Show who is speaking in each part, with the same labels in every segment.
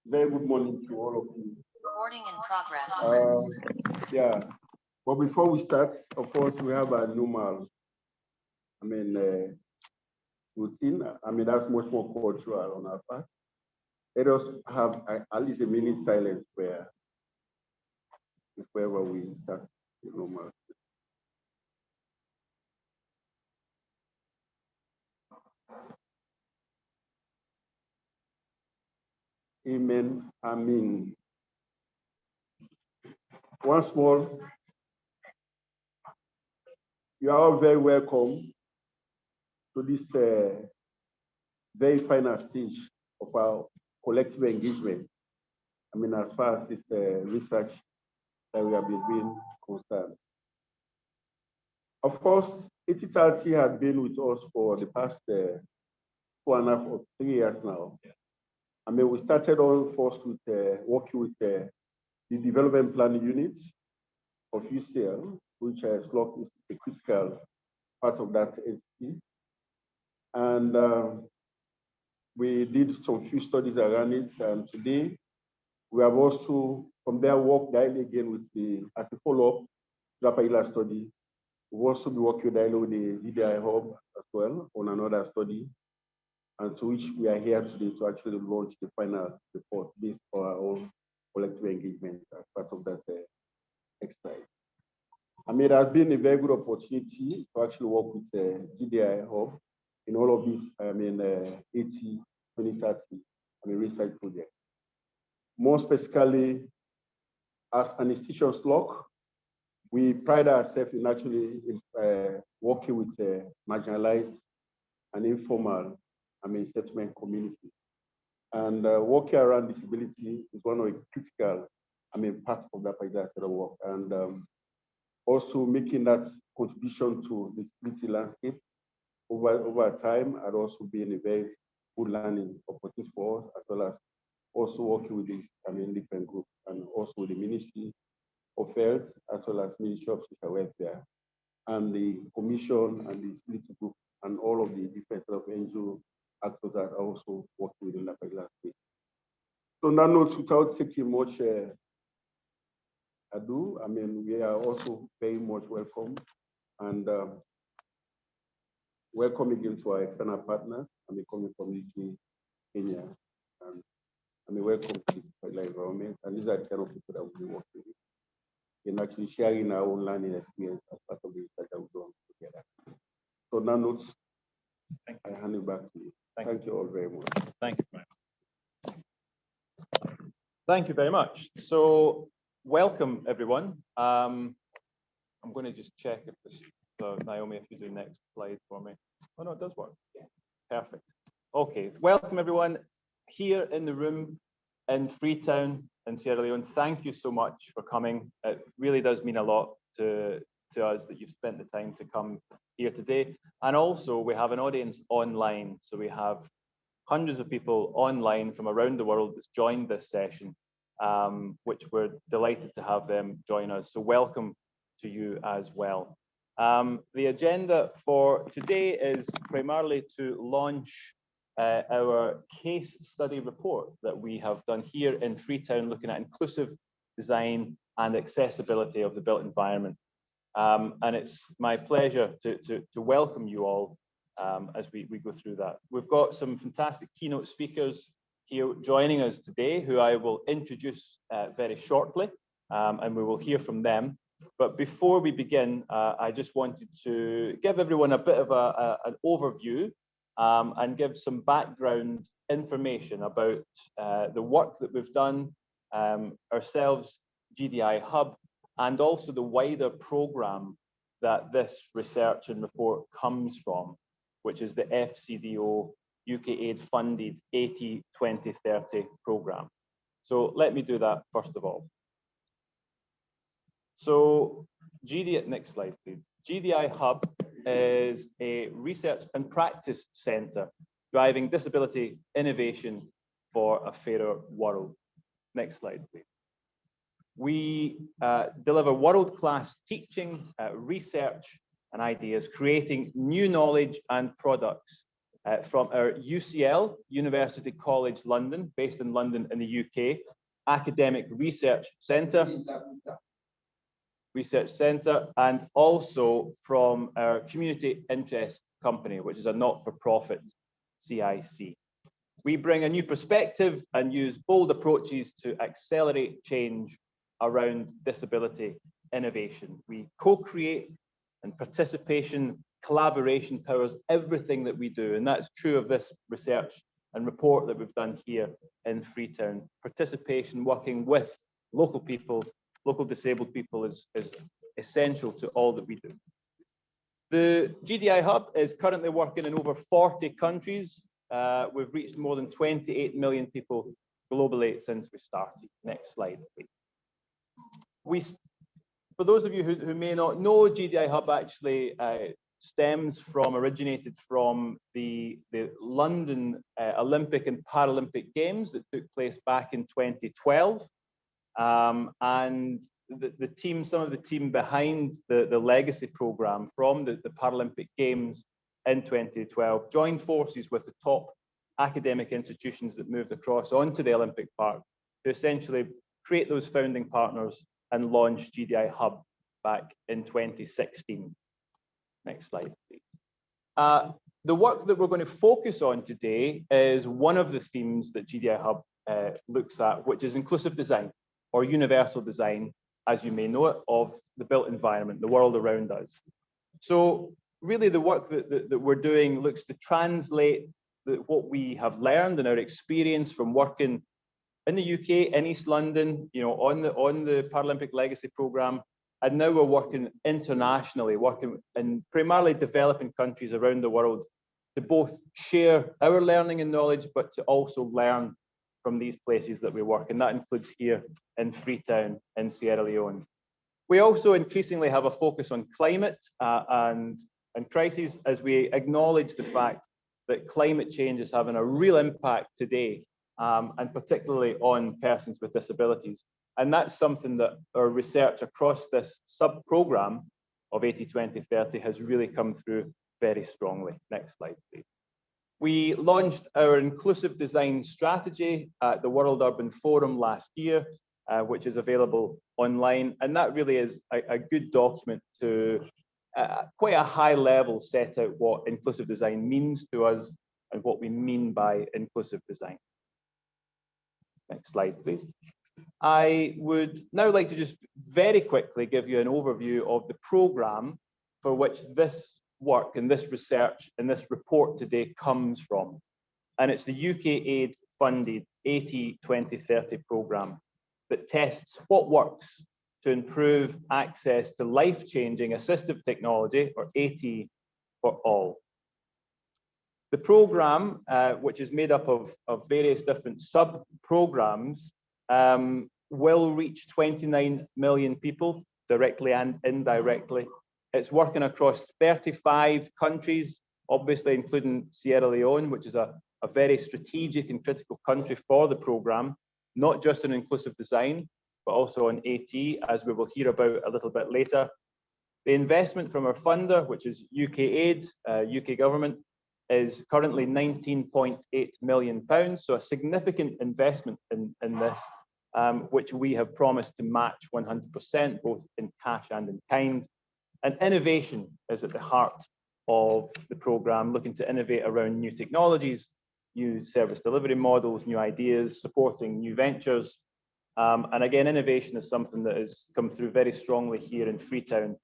Speaker 1: Very good morning to all of you.
Speaker 2: Recording in progress.
Speaker 1: Yeah, but before we start, of course, we have a normal, routine. That's much more cultural on our part. Let us have at least a minute silence prayer before we start the normal. Amen. Amen. Once more, you are all very welcome to this very final stage of our collective engagement. As far as this research that we have been doing concerned. Of course, 8030 has been with us for the past 2.5 or 3 years now. We started all first with working with the development planning unit of UCL, which SLURC is a critical part of that entity. And we did some few studies around it. And today, we have also, from there, worked directly again with as a follow-up, that particular study. We'll also be working directly with the GDI Hub as well on another study, and to which we are here today to actually launch the final report based on our own collective engagement as part of that exercise. It has been a very good opportunity to actually work with GDI Hub in all of these, 2030 research projects. More specifically, as an institution SLURC, we pride ourselves in actually working with marginalized and informal settlement community. And working around disability is one of the critical parts of that particular set of work. And also making that contribution to the disability landscape over time had also been a very good learning opportunity for us, as well as also working with these different groups and also with the Ministry of Health, as well as Ministry of Social Welfare, and the Commission and the Disability Group, and all of the different sort of NGO actors that are also working within that particular space. So on that note, without taking much ado, we are also very much welcome, and welcome again to our external partners, coming from UK, Kenya, and welcome to this particular environment. And these are the kind of people that we'll be working with, and actually sharing our own learning experience as part of the research that we're doing together. So on that note, I hand it back to you. Thank you all very much.
Speaker 3: Thank you, Brian. Thank you very much. So welcome, everyone. I'm going to just check if this, Naomi, if you do next slide for me. Oh, no, it does work. Yeah. Perfect. Okay, welcome, everyone here in the room in Freetown in Sierra Leone. Thank you so much for coming. It really does mean a lot to us that you've spent the time to come here today. And also we have an audience online. So we have hundreds of people online from around the world that's joined this session, which we're delighted to have them join us. So welcome to you as well. The agenda for today is primarily to launch our case study report that we have done here in Freetown, looking at inclusive design and accessibility of the built environment. And it's my pleasure to welcome you all as we go through that. We've got some fantastic keynote speakers here joining us today, who I will introduce very shortly, and we will hear from them. But before we begin, I just wanted to give everyone a bit of an overview and give some background information about the work that we've done ourselves, GDI Hub, and also the wider program that this research and report comes from, which is the FCDO UK Aid funded 80-20-30 program. So let me do that first of all. So GDI, next slide, please. GDI Hub is a research and practice center driving disability innovation for a fairer world. Next slide, please. We deliver world-class teaching, research, and ideas, creating new knowledge and products from our UCL, University College London, based in London in the UK, Academic Research Centre, and also from our Community Interest Company, which is a not-for-profit CIC. We bring a new perspective and use bold approaches to accelerate change around disability innovation. We co-create, and participation, collaboration powers everything that we do. And that's true of this research and report that we've done here in Freetown. Participation, working with local people, local disabled people is essential to all that we do. The GDI Hub is currently working in over 40 countries. We've reached more than 28 million people globally since we started. Next slide, please. For those of you who may not know, GDI Hub actually originated from the London Olympic and Paralympic Games that took place back in 2012. And some of the team behind the legacy program from the Paralympic Games in 2012 joined forces with the top academic institutions that moved across onto the Olympic Park to essentially create those founding partners and launch GDI Hub back in 2016. Next slide, please. The work that we're going to focus on today is one of the themes that GDI Hub looks at, which is inclusive design, or universal design, as you may know it, of the built environment, the world around us. So really the work that we're doing looks to translate what we have learned and our experience from working in the UK, in East London, on the Paralympic Legacy Programme, and now we're working internationally, working in primarily developing countries around the world to both share our learning and knowledge, but to also learn from these places that we work, and that includes here in Freetown in Sierra Leone. We also increasingly have a focus on climate and crises, as we acknowledge the fact that climate change is having a real impact today, and particularly on persons with disabilities. And that's something that our research across this sub-programme of 80-20-30 has really come through very strongly. Next slide, please. We launched our inclusive design strategy at the World Urban Forum last year, which is available online. And that really is a good document to quite a high level set out what inclusive design means to us and what we mean by inclusive design. Next slide, please. I would now like to just very quickly give you an overview of the programme for which this work and this research and this report today comes from. And it's the UK aid funded 80-20-30 programme that tests what works to improve access to life-changing assistive technology, or AT, for all. The programme, which is made up of various different sub-programmes, will reach 29 million people directly and indirectly. It's working across 35 countries, obviously including Sierra Leone, which is a very strategic and critical country for the programme, not just in inclusive design, but also on AT, as we will hear about a little bit later. The investment from our funder, which is UK Aid, UK government, is currently £19.8 million, so a significant investment in this, which we have promised to match 100%, both in cash and in kind. And innovation is at the heart of the programme, looking to innovate around new technologies, new service delivery models, new ideas, supporting new ventures. And again, innovation is something that has come through very strongly here in Freetown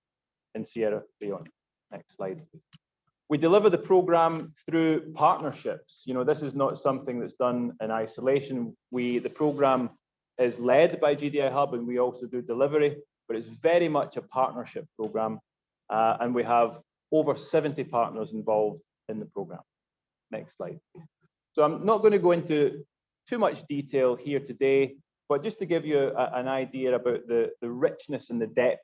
Speaker 3: in Sierra Leone. Next slide, please. We deliver the programme through partnerships. This is not something that's done in isolation. The programme is led by GDI Hub, and we also do delivery, but it's very much a partnership programme. And we have over 70 partners involved in the programme. Next slide, please. So I'm not going to go into too much detail here today, but just to give you an idea about the richness and the depth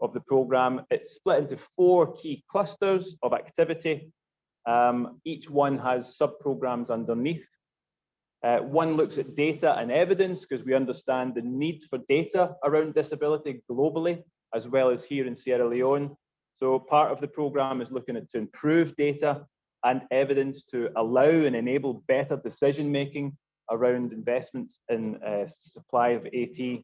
Speaker 3: of the programme, it's split into 4 key clusters of activity. Each one has sub-programmes underneath. One looks at data and evidence, because we understand the need for data around disability globally, as well as here in Sierra Leone. So part of the programme is looking to improve data and evidence to allow and enable better decision making around investments in supply of AT.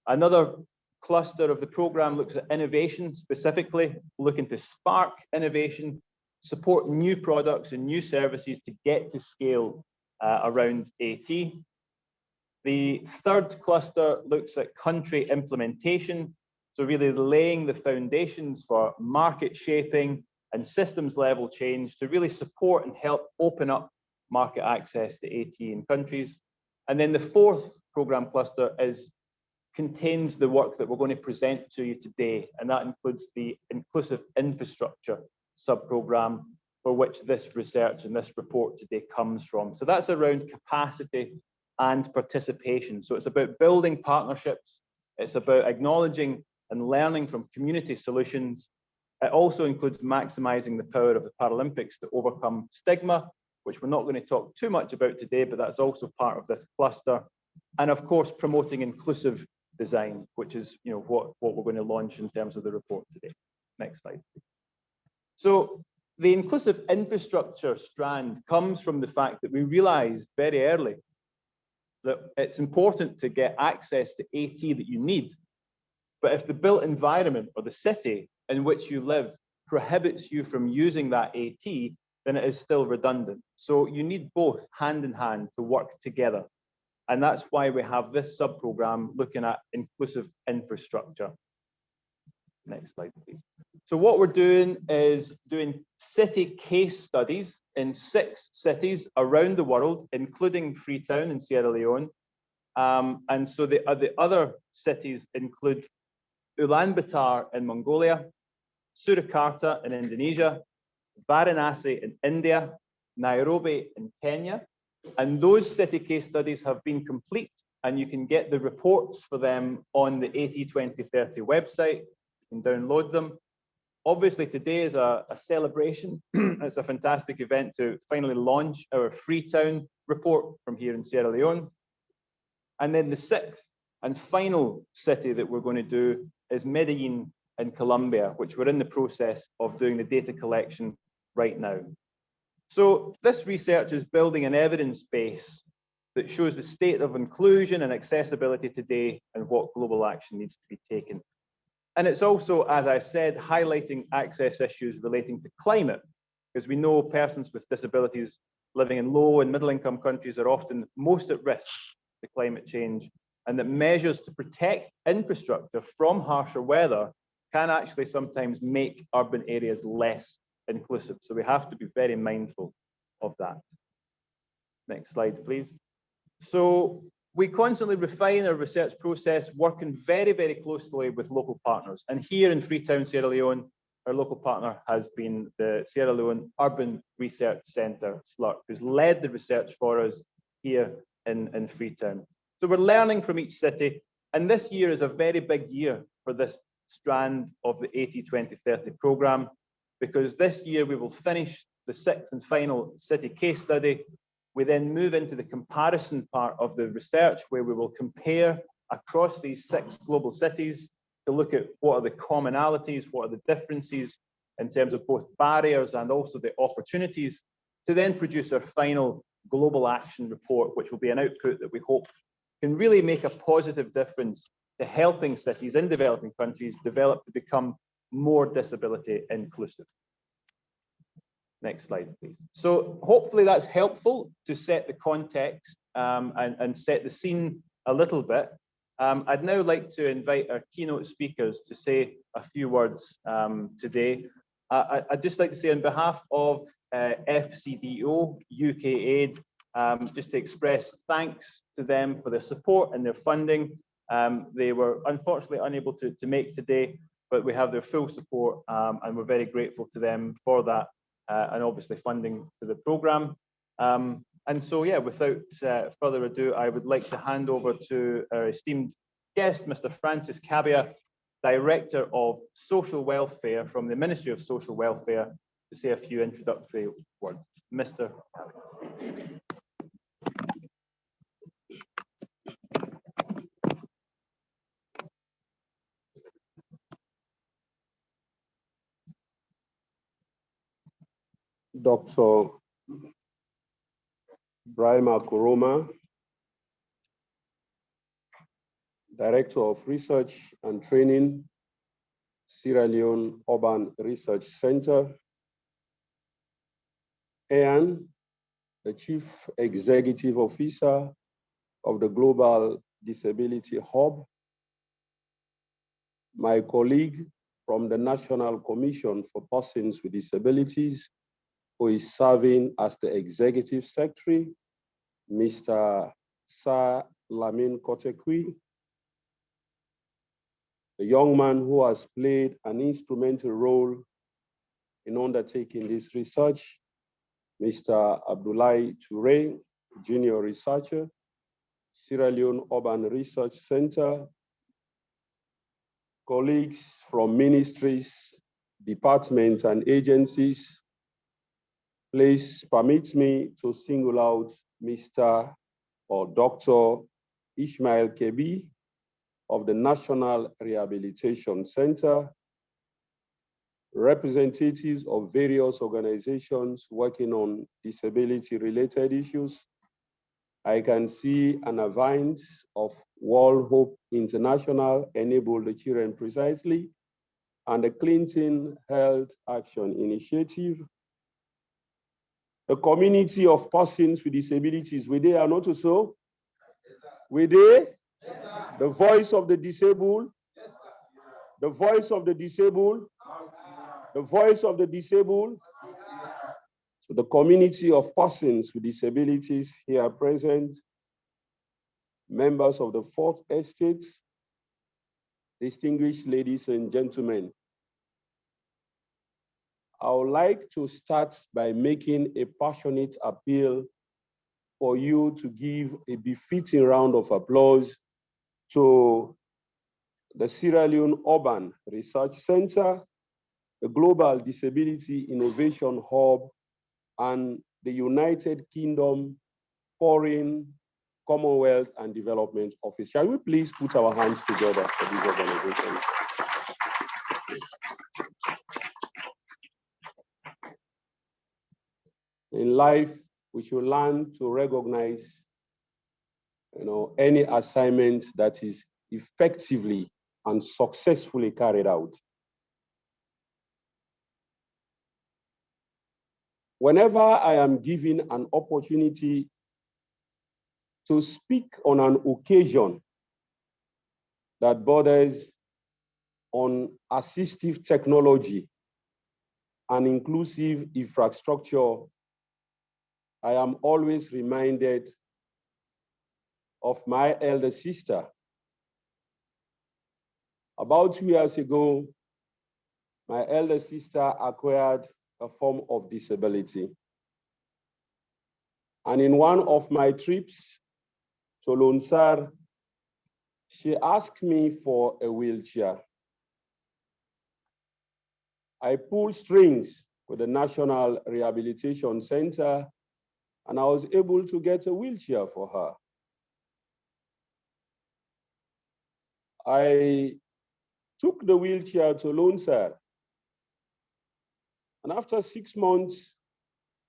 Speaker 3: Another cluster of the programme looks at innovation, specifically looking to spark innovation, support new products and new services to get to scale around AT. The third cluster looks at country implementation, so really laying the foundations for market shaping and systems level change to really support and help open up market access to AT in countries. And then the fourth programme cluster contains the work that we're going to present to you today, and that includes the inclusive infrastructure sub-programme for which this research and this report today comes from. So that's around capacity and participation. So it's about building partnerships, it's about acknowledging and learning from community solutions. It also includes maximising the power of the Paralympics to overcome stigma, which we're not going to talk too much about today, but that's also part of this cluster. And of course, promoting inclusive design, which is what we're going to launch in terms of the report today. Next slide. So the inclusive infrastructure strand comes from the fact that we realized very early that it's important to get access to AT that you need. But if the built environment or the city in which you live prohibits you from using that AT, then it is still redundant. So you need both hand in hand to work together. And that's why we have this sub-programme looking at inclusive infrastructure. Next slide, please. So what we're doing is doing city case studies in 6 cities around the world, including Freetown in Sierra Leone. And so the other cities include Ulaanbaatar in Mongolia, Surakarta in Indonesia, Varanasi in India, Nairobi in Kenya. And those city case studies have been complete, and you can get the reports for them on the AT 2030 website. You can download them. Obviously, today is a celebration. It's a fantastic event to finally launch our Freetown report from here in Sierra Leone. And then the 6th and final city that we're going to do is Medellin in Colombia, which we're in the process of doing the data collection right now. So this research is building an evidence base that shows the state of inclusion and accessibility today and what global action needs to be taken. And it's also, as I said, highlighting access issues relating to climate, because we know persons with disabilities living in low and middle income countries are often most at risk to climate change, and that measures to protect infrastructure from harsher weather can actually sometimes make urban areas less inclusive. So we have to be very mindful of that. Next slide, please. So we constantly refine our research process, working very, very closely with local partners. And here in Freetown, Sierra Leone, our local partner has been the Sierra Leone Urban Research Centre, SLURC, who's led the research for us here in Freetown. So we're learning from each city. And this year is a very big year for this strand of the AT 2030 programme, because this year we will finish the 6th and final city case study. We then move into the comparison part of the research, where we will compare across these 6 global cities to look at what are the commonalities, what are the differences in terms of both barriers and also the opportunities, to then produce our final global action report, which will be an output that we hope can really make a positive difference to helping cities in developing countries develop to become more disability inclusive. Next slide, please. So hopefully that's helpful to set the context and set the scene a little bit. I'd now like to invite our keynote speakers to say a few words today. I'd just like to say on behalf of FCDO, UK Aid, just to express thanks to them for their support and their funding. They were unfortunately unable to make today, but we have their full support and we're very grateful to them for that. And obviously funding to the programme. And so, yeah, without further ado, I would like to hand over to our esteemed guest, Mr. Francis Cabia, Director of Social Welfare from the Ministry of Social Welfare, to say a few introductory words. Mr. Cabia.
Speaker 4: Dr. Brahima Kuroma, Director of Research and Training, Sierra Leone Urban Research Center, and the Chief Executive Officer of the Global Disability Hub, my colleague from the National Commission for Persons with Disabilities, who is serving as the Executive Secretary, Mr. Sir Lamin Kotekwi, the young man who has played an instrumental role in undertaking this research, Mr. Abdoulaye Touré, Junior Researcher, Sierra Leone Urban Research Center, colleagues from ministries, departments, and agencies. Please permit me to single out Mr. or Dr. Ishmael Kebi of the National Rehabilitation Center, representatives of various organizations working on disability-related issues. I can see an advance of World Hope International, Enable the Children Precisely, and the Clinton Health Action Initiative. The community of persons with disabilities, we they are not so? We they? The voice of the disabled, the voice of the disabled, the voice of the disabled. So the community of persons with disabilities here present, members of the Fourth Estate, distinguished ladies and gentlemen, I would like to start by making a passionate appeal for you to give a befitting round of applause to the Sierra Leone Urban Research Center, the Global Disability Innovation Hub, and the United Kingdom Foreign, Commonwealth, and Development Office. Shall we please put our hands together for these organizations? In life, we should learn to recognize, any assignment that is effectively and successfully carried out. Whenever I am given an opportunity to speak on an occasion that borders on assistive technology and inclusive infrastructure, I am always reminded of my elder sister. About 2 years ago, my elder sister acquired a form of disability. And in one of my trips to Lonsar, she asked me for a wheelchair. I pulled strings with the National Rehabilitation Center, and I was able to get a wheelchair for her. I took the wheelchair to Lonsar, and after 6 months,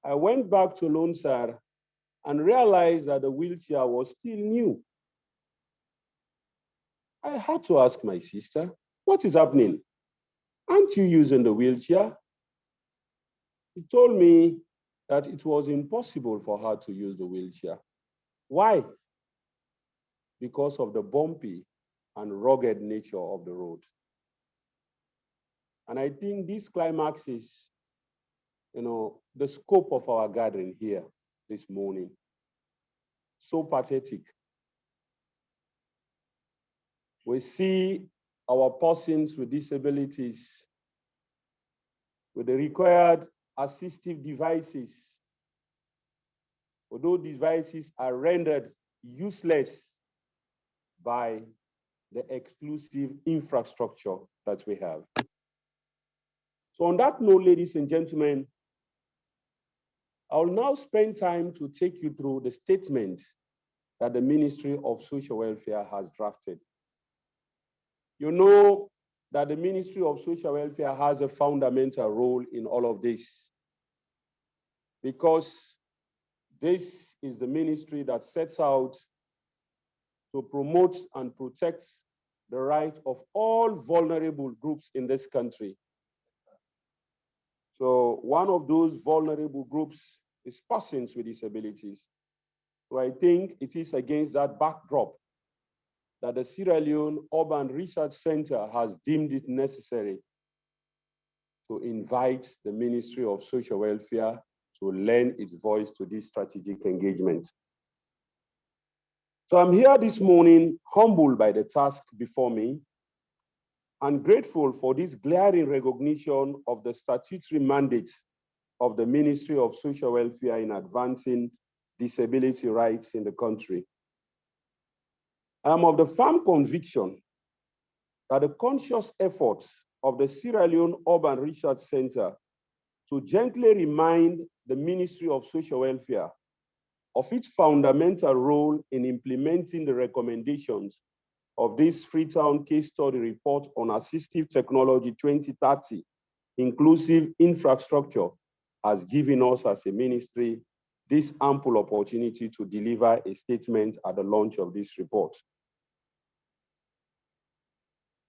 Speaker 4: I went back to Lonsar and realized that the wheelchair was still new. I had to ask my sister, what is happening? Aren't you using the wheelchair? She told me that it was impossible for her to use the wheelchair. Why? Because of the bumpy and rugged nature of the road. And I think this climaxes, the scope of our gathering here this morning. So pathetic. We see our persons with disabilities with the required assistive devices, although devices are rendered useless by the exclusive infrastructure that we have. So on that note, ladies and gentlemen, I will now spend time to take you through the statement that the Ministry of Social Welfare has drafted. You know that the Ministry of Social Welfare has a fundamental role in all of this. because this is the ministry that sets out to promote and protect the right of all vulnerable groups in this country. So one of those vulnerable groups is persons with disabilities. So I think it is against that backdrop that the Sierra Leone Urban Research Center has deemed it necessary to invite the Ministry of Social Welfare to lend its voice to this strategic engagement. So I'm here this morning, humbled by the task before me, and grateful for this glaring recognition of the statutory mandate of the Ministry of Social Welfare in advancing disability rights in the country. I am of the firm conviction that the conscious efforts of the Sierra Leone Urban Research Center to gently remind the Ministry of Social Welfare of its fundamental role in implementing the recommendations of this Freetown Case Study report on Assistive Technology 2030, inclusive infrastructure, has given us as a ministry this ample opportunity to deliver a statement at the launch of this report.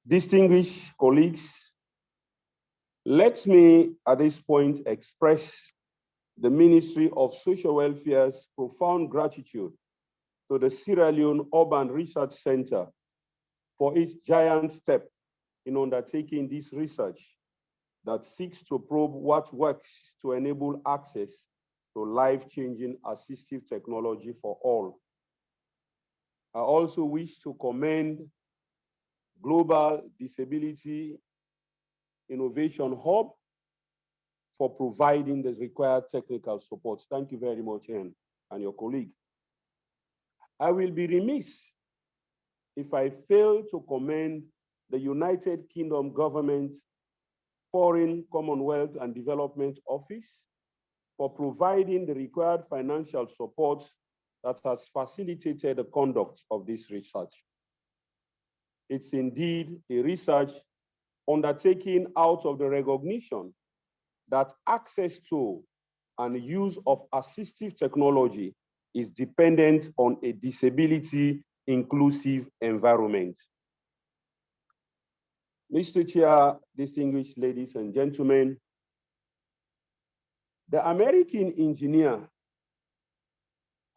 Speaker 4: Distinguished colleagues, let me at this point express the Ministry of Social Welfare's profound gratitude to the Sierra Leone Urban Research Center for its giant step in undertaking this research that seeks to probe what works to enable access to life-changing assistive technology for all. I also wish to commend Global Disability Innovation Hub for providing the required technical support. Thank you very much, Ian, and your colleague. I will be remiss if I fail to commend the United Kingdom Government Foreign, Commonwealth and Development Office for providing the required financial support that has facilitated the conduct of this research. It's indeed a research undertaken out of the recognition that access to and use of assistive technology is dependent on a disability inclusive environment. Mr. Chair, distinguished ladies and gentlemen, the American engineer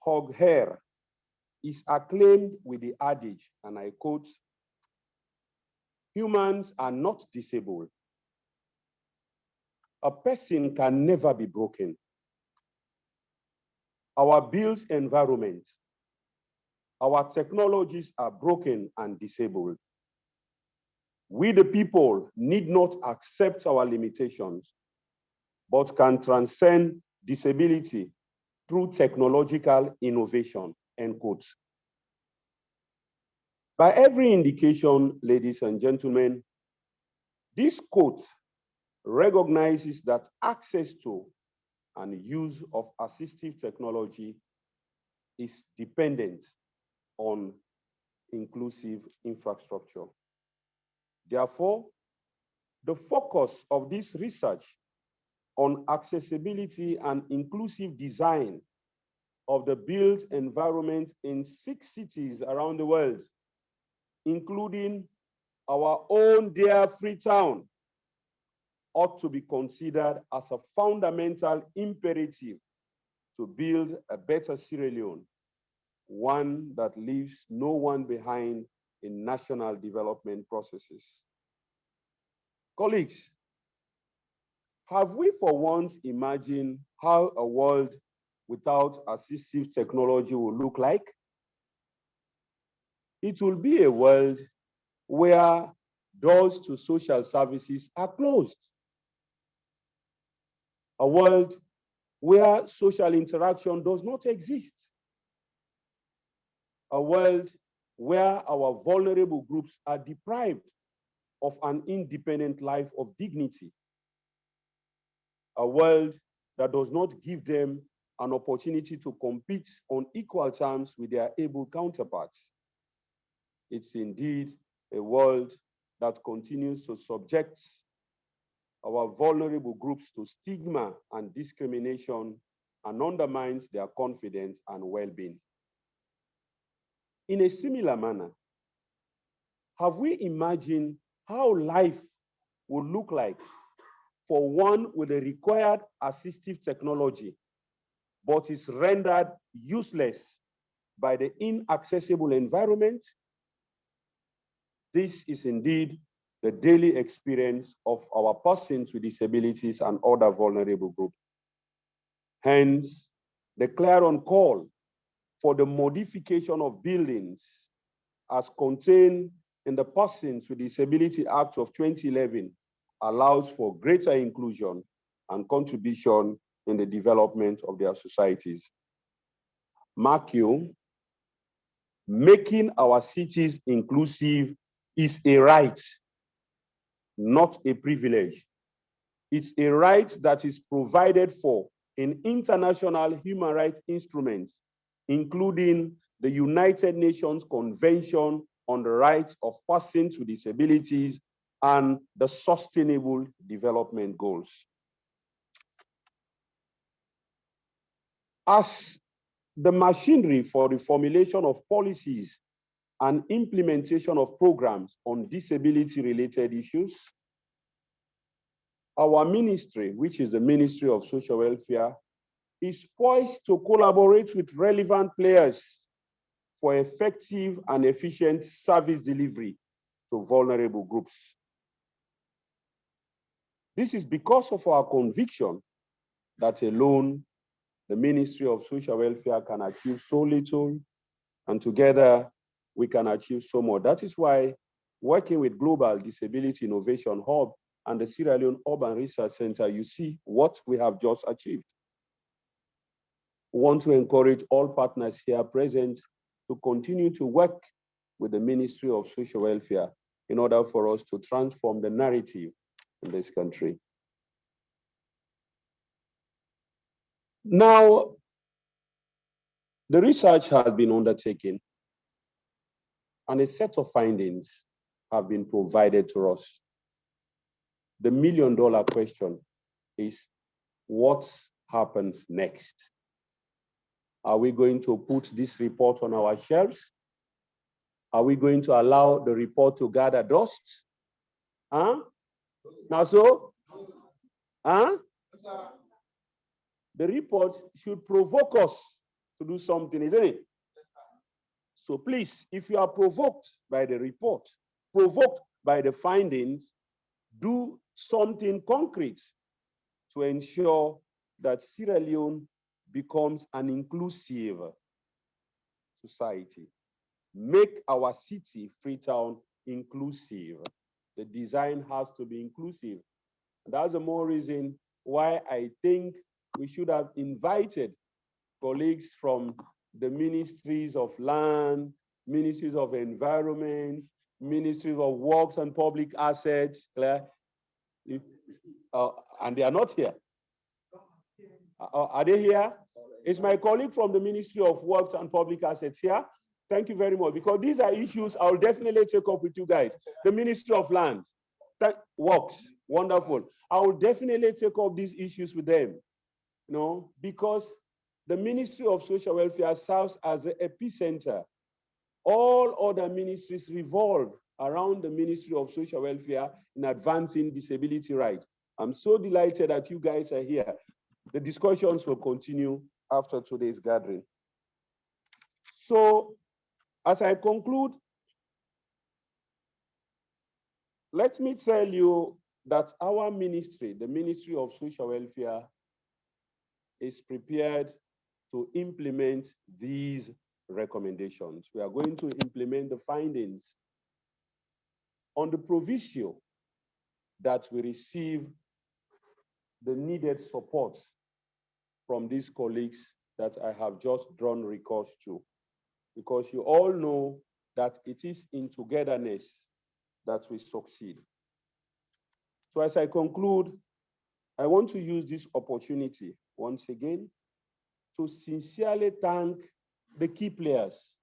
Speaker 4: Hugh Hare is acclaimed with the adage, and I quote, "Humans are not disabled. A person can never be broken. Our built environment, our technologies are broken and disabled. We, the people, need not accept our limitations, but can transcend disability through technological innovation," end quote. By every indication, ladies and gentlemen, this quote recognizes that access to and use of assistive technology is dependent on inclusive infrastructure. Therefore, the focus of this research on accessibility and inclusive design of the built environment in 6 cities around the world, including our own dear Freetown, ought to be considered as a fundamental imperative to build a better Sierra Leone, one that leaves no one behind in national development processes. Colleagues, have we for once imagined how a world without assistive technology will look like? It will be a world where doors to social services are closed. A world where social interaction does not exist. A world where our vulnerable groups are deprived of an independent life of dignity. A world that does not give them an opportunity to compete on equal terms with their able counterparts. It's indeed a world that continues to subject our vulnerable groups to stigma and discrimination and undermines their confidence and well-being. In a similar manner, have we imagined how life would look like for one with the required assistive technology, but is rendered useless by the inaccessible environment? This is indeed the daily experience of our persons with disabilities and other vulnerable groups. Hence, the clarion call for the modification of buildings as contained in the Persons with Disability Act of 2011 allows for greater inclusion and contribution in the development of their societies. Mark you, making our cities inclusive is a right, not a privilege. It's a right that is provided for in international human rights instruments, including the United Nations Convention on the Rights of Persons with Disabilities and the Sustainable Development Goals. As the machinery for the formulation of policies and implementation of programs on disability-related issues, our ministry, which is the Ministry of Social Welfare, is poised to collaborate with relevant players for effective and efficient service delivery to vulnerable groups. This is because of our conviction that alone the Ministry of Social Welfare can achieve so little, and together we can achieve so more. That is why working with Global Disability Innovation Hub and the Sierra Leone Urban Research Center, you see what we have just achieved. We want to encourage all partners here present to continue to work with the Ministry of Social Welfare in order for us to transform the narrative in this country. Now, the research has been undertaken and a set of findings have been provided to us. The million-dollar question is, what happens next? Are we going to put this report on our shelves? Are we going to allow the report to gather dust? Huh? Now so? Huh? The report should provoke us to do something, isn't it? So please, if you are provoked by the report, provoked by the findings, do something concrete to ensure that Sierra Leone becomes an inclusive society. Make our city, Freetown, inclusive. The design has to be inclusive. And that's the more reason why I think we should have invited colleagues from the ministries of land, ministries of environment, ministries of works and public assets, Claire, and they are not here. Are they here? Is my colleague from the Ministry of Works and Public Assets here? Thank you very much, because these are issues I'll definitely take up with you guys. The Ministry of Lands, Works, wonderful. I will definitely take up these issues with them, you know, because the Ministry of Social Welfare serves as the epicenter. All other ministries revolve around the Ministry of Social Welfare in advancing disability rights. I'm so delighted that you guys are here. The discussions will continue after today's gathering. So, as I conclude, let me tell you that our ministry, the Ministry of Social Welfare, is prepared to implement these recommendations. We are going to implement the findings on the proviso that we receive the needed support from these colleagues that I have just drawn recourse to, because you all know that it is in togetherness that we succeed. So as I conclude, I want to use this opportunity once again to sincerely thank the key players,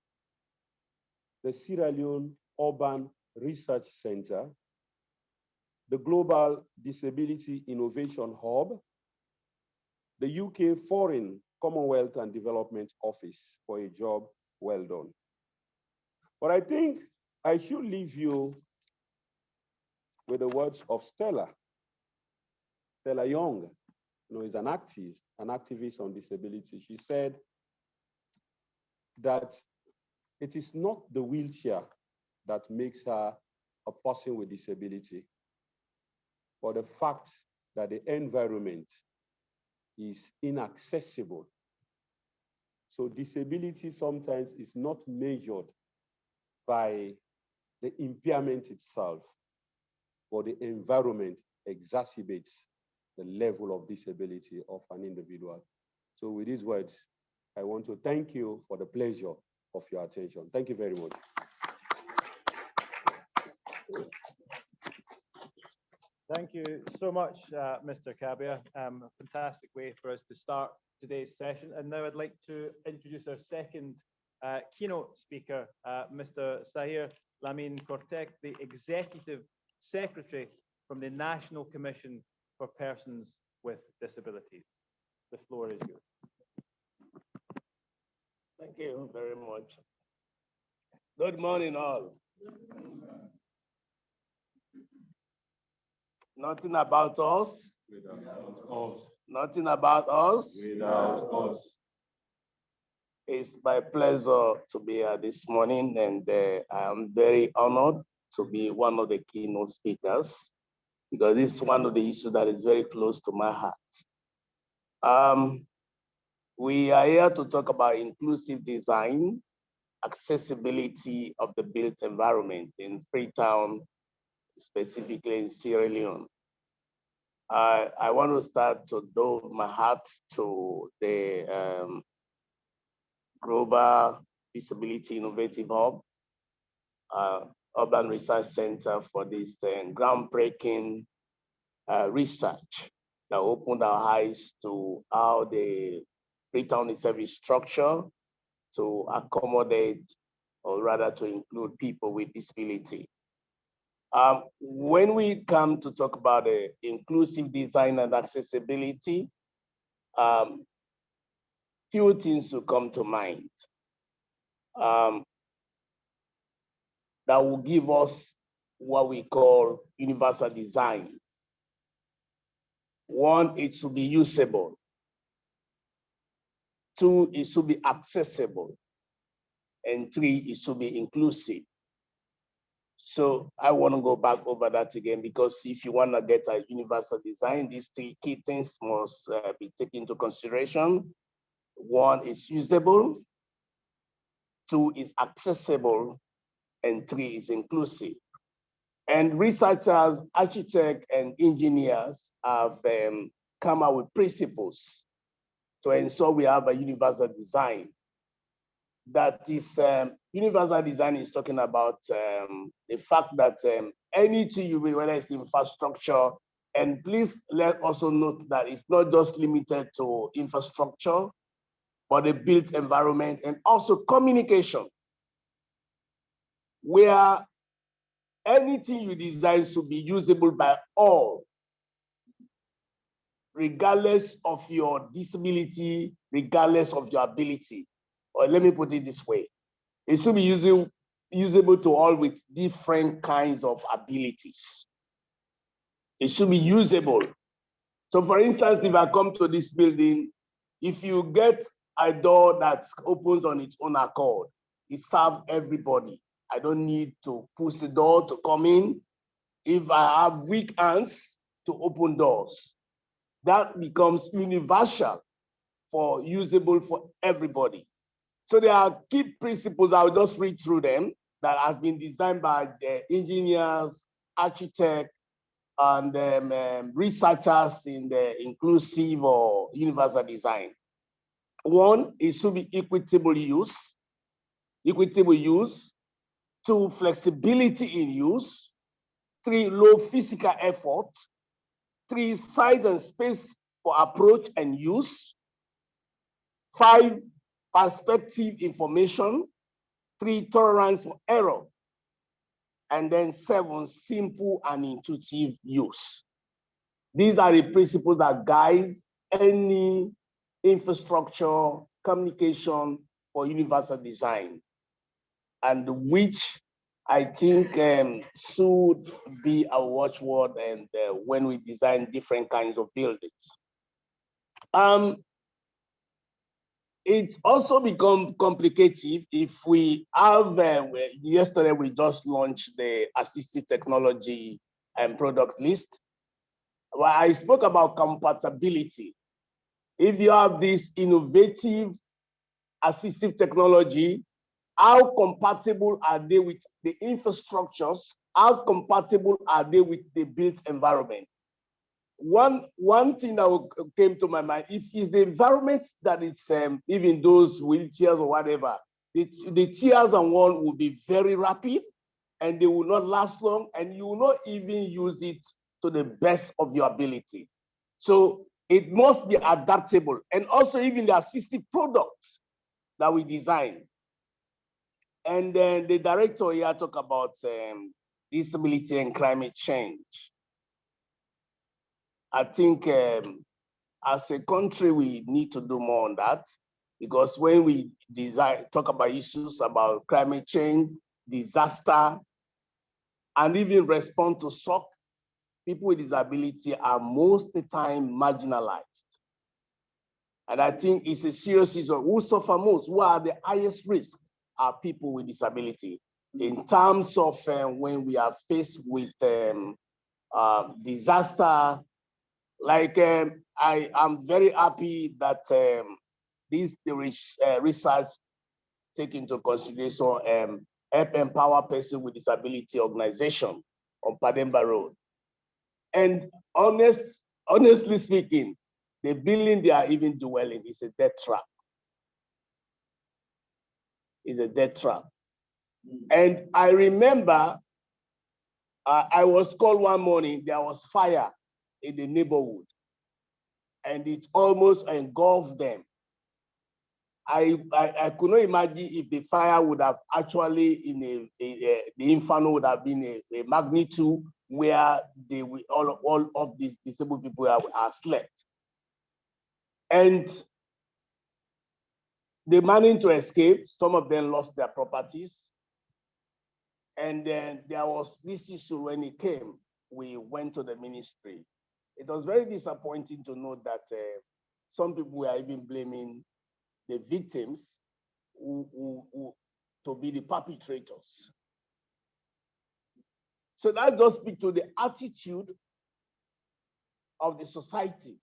Speaker 4: the Sierra Leone Urban Research Center, the Global Disability Innovation Hub, the UK Foreign Commonwealth and Development Office for a job well done. But I think I should leave you with the words of Stella Young, is an activist on disability. She said that it is not the wheelchair that makes her a person with disability, but the fact that the environment is inaccessible. So disability sometimes is not measured by the impairment itself, but the environment exacerbates the level of disability of an individual. So with these words, I want to thank you for the pleasure of your attention. Thank you very much.
Speaker 3: Thank you so much, Mr. Kabia. A fantastic way for us to start today's session. And now I'd like to introduce our second keynote speaker, Mr. Sahir Lamin Kortek, the Executive Secretary from the National Commission for Persons with Disabilities. The floor is yours.
Speaker 5: Thank you very much. Good morning, all. Nothing about us.
Speaker 4: Without us.
Speaker 5: Nothing about us.
Speaker 4: Without us.
Speaker 5: It's my pleasure to be here this morning, and I am very honored to be one of the keynote speakers, because this is one of the issues that is very close to my heart. We are here to talk about inclusive design, accessibility of the built environment in Freetown, specifically in Sierra Leone. I want to start to do my heart to the Global Disability Innovative Hub, Urban Research Center, for this groundbreaking research that opened our eyes to how the Freetown itself is structured to accommodate, or rather to include, people with disability. When we come to talk about inclusive design and accessibility, few things will come to mind that will give us what we call universal design. One, it should be usable. Two, it should be accessible. And three, it should be inclusive. So I want to go back over that again, because if you want to get a universal design, these three key things must be taken into consideration. One is usable, two is accessible, and three is inclusive. And researchers, architects, and engineers have come up with principles to ensure we have a universal design. That is, universal design is talking about the fact that anything you will, whether it's infrastructure, and please let also note that it's not just limited to infrastructure, but the built environment and also communication, where anything you design should be usable by all, regardless of your disability, regardless of your ability. Or let me put it this way, it should be usable to all with different kinds of abilities. It should be usable. So for instance, if I come to this building, if you get a door that opens on its own accord, it serves everybody. I don't need to push the door to come in. If I have weak hands to open doors, that becomes universal for usable for everybody. So there are key principles, I'll just read through them, that has been designed by the engineers, architects, and researchers in the inclusive or universal design. One, it should be equitable use. Two, flexibility in use. Three, low physical effort. Three, size and space for approach and use. Five, perspective information. Three, tolerance for error. And then seven, simple and intuitive use. These are the principles that guide any infrastructure, communication for universal design, and which I think should be a watchword and when we design different kinds of buildings. It's also become complicated if we have, yesterday we just launched the assistive technology and product list. Well, I spoke about compatibility. If you have this innovative assistive technology, how compatible are they with the infrastructures? How compatible are they with the built environment? One thing that came to my mind, if is the environment that it's even those wheelchairs or whatever, the tiers and wall will be very rapid and they will not last long, and you will not even use it to the best of your ability. So it must be adaptable, and also even the assistive products that we design. And then the director here talk about disability and climate change. I think as a country, we need to do more on that, because when we talk about issues about climate change, disaster, and even respond to shock, people with disability are most of the time marginalized. And I think it's a serious issue. Who suffer most? Who are the highest risk? Are people with disability. In terms of when we are faced with disaster, like I am very happy that the research take into consideration help empower person with disability organization on Pademba Road. And honestly speaking, the building they are even dwelling is a death trap. It's a death trap. And I remember I was called one morning, there was fire in the neighborhood and it almost engulfed them. I could not imagine if the fire would have actually the inferno would have been a magnitude where all of these disabled people are slept. And they managed to escape. Some of them lost their properties. And then there was this issue when it came. We went to the ministry. It was very disappointing to know that some people were even blaming the victims to be the perpetrators. So that just speaks to the attitude of the society,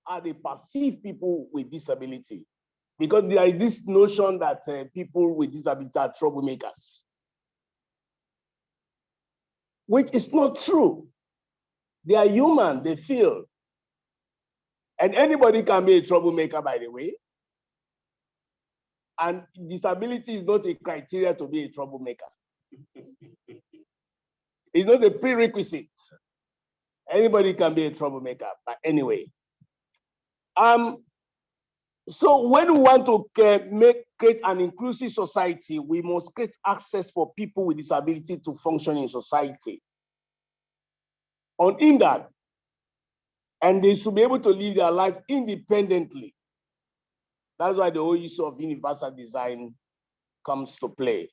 Speaker 5: how they perceive people with disability. Because there is this notion that people with disability are troublemakers, which is not true. They are human, they feel. And anybody can be a troublemaker, by the way. And disability is not a criteria to be a troublemaker. It's not a prerequisite. Anybody can be a troublemaker, but anyway. So when we want to create an inclusive society, we must create access for people with disability to function in society unhindered, and they should be able to live their life independently. That's why the whole issue of universal design comes to play.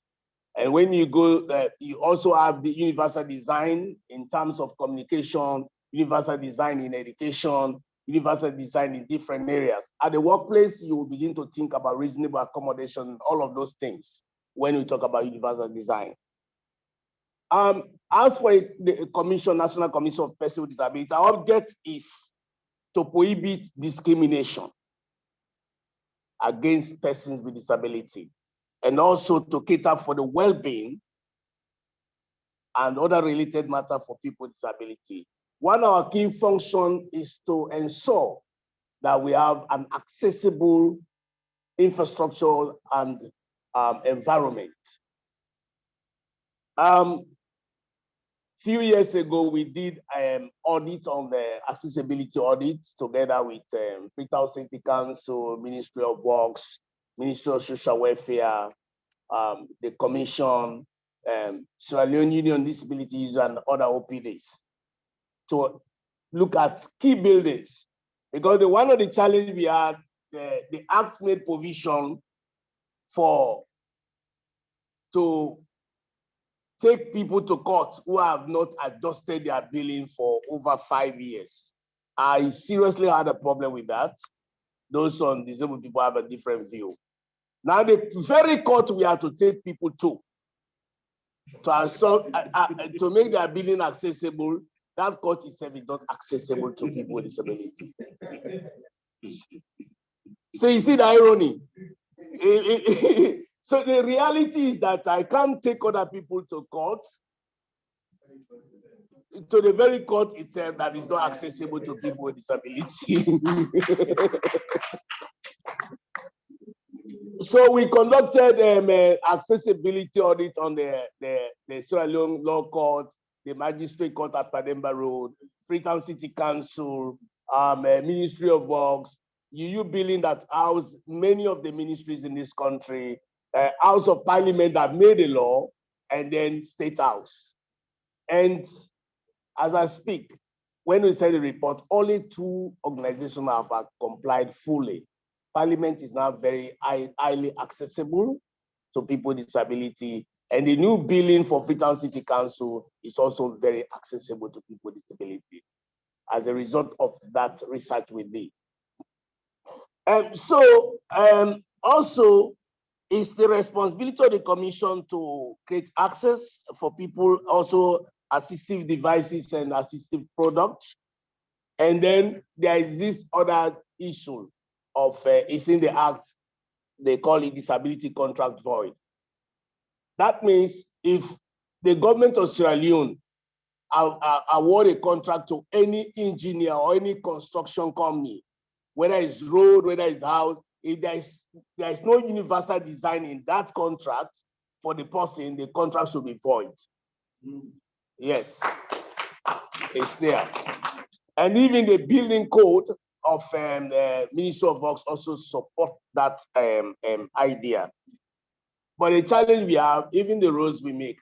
Speaker 5: And when you go, you also have the universal design in terms of communication, universal design in education, universal design in different areas. At the workplace, you will begin to think about reasonable accommodation, all of those things when we talk about universal design. As for the commission, National Commission of Persons with Disability, our object is to prohibit discrimination against persons with disability, and also to cater for the well-being and other related matters for people with disability. One of our key functions is to ensure that we have an accessible infrastructure and environment. Few years ago, we did audit on the accessibility audit together with Freetown City Council, Ministry of Works, Ministry of Social Welfare, the Commission, Sierra Leone Union Disabilities, and other OPDs to look at key buildings. Because one of the challenges we had the Act made provision to take people to court who have not adjusted their billing for over 5 years. I seriously had a problem with that. Those on disabled people have a different view. Now, the very court we have to take people to make their billing accessible, that court itself is not accessible to people with disability. So you see the irony. So the reality is that I can't take other people to court, to the very court itself that is not accessible to people with disability. So we conducted accessibility audit on the Sierra Leone Law Court, the Magistrate Court at Pademba Road, Freetown City Council, Ministry of Works, UU billing that house many of the ministries in this country, House of Parliament that made a law, and then State House. And as I speak, when we send the report, only 2 organizations have complied fully. Parliament is now very highly accessible to people with disability, and the new billing for Freetown City Council is also very accessible to people with disability as a result of that research we did. Also, it's the responsibility of the Commission to create access for people, also assistive devices and assistive products. And then there is this other issue of, it's in the Act, they call it disability contract void. That means if the government of Sierra Leone award a contract to any engineer or any construction company, whether it's road, whether it's house, if there is no universal design in that contract for the person, the contract should be void. Yes, it's there. And even the building code of the Ministry of Works also support that idea. But the challenge we have, even the roads we make,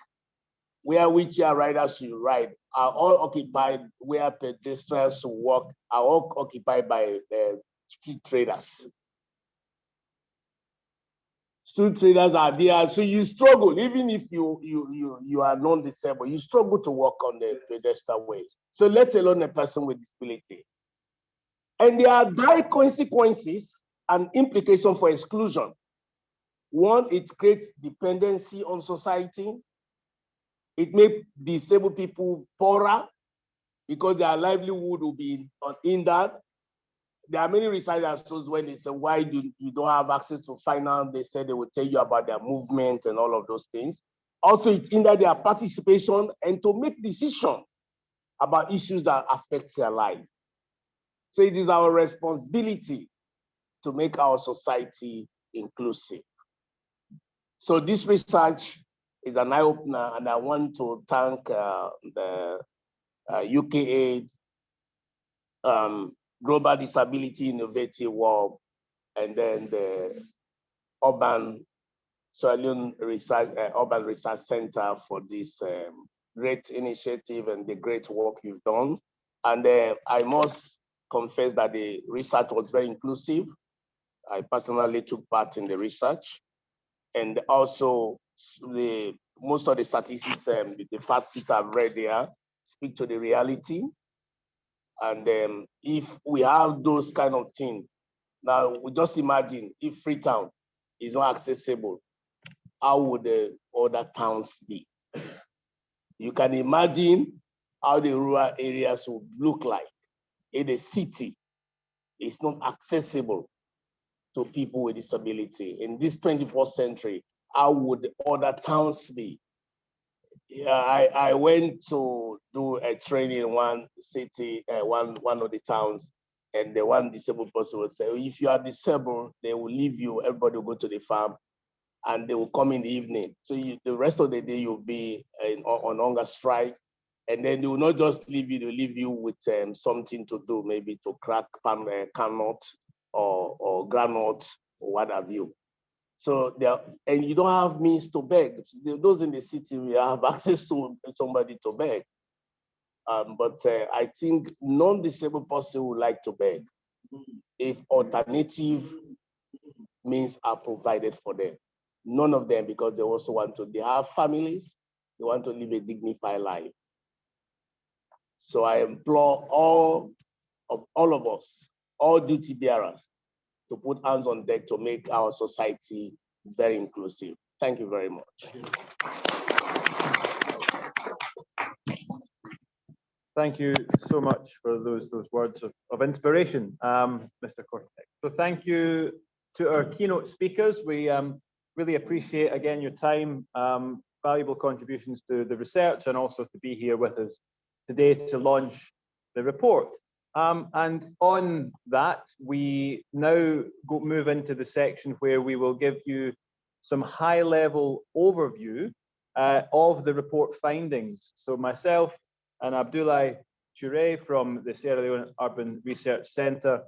Speaker 5: where wheelchair riders should ride, are all occupied, where pedestrians should walk, are all occupied by street traders. Street traders are there, so you struggle, even if you are non-disabled, you struggle to walk on the pedestrian ways. So let alone a person with disability. And there are direct consequences and implications for exclusion. One, it creates dependency on society. It makes disabled people poorer because their livelihood will be hindered. There are many researchers when they say, why do you don't have access to finance? They say they will tell you about their movement and all of those things. Also, it hinders their participation and to make decisions about issues that affect their life. So it is our responsibility to make our society inclusive. So this research is an eye-opener, and I want to thank the UKAID, Global Disability Innovative Hub, and then the Sierra Leone Urban Research Center for this great initiative and the great work you've done. And I must confess that the research was very inclusive. I personally took part in the research, and also most of the statistics, the facts I've read there speak to the reality. And if we have those kind of things, now we just imagine if Freetown is not accessible, how would the other towns be? You can imagine how the rural areas would look like. In a city, it's not accessible to people with disability. In this 21st century, how would other towns be? Yeah, I went to do a training in one city, one of the towns, and the one disabled person would say, if you are disabled, they will leave you, everybody will go to the farm, and they will come in the evening. So the rest of the day, you'll be on hunger strike, and then they will not just leave you, they'll leave you with something to do, maybe to crack carrot or granite or what have you. So and you don't have means to beg. Those in the city, we have access to somebody to beg. But I think non-disabled person would like to beg. if alternative means are provided for them. None of them, because they also they have families, they want to live a dignified life. So I implore all of us, all duty bearers, to put hands on deck to make our society very inclusive. Thank you very much.
Speaker 3: Thank you so much for those words of inspiration, Mr. Cortex. So thank you to our keynote speakers. We really appreciate, again, your time, valuable contributions to the research, and also to be here with us today to launch the report. And on that, we now move into the section where we will give you some high-level overview of the report findings. So myself and Abdoulaye Touré from the Sierra Leone Urban Research Centre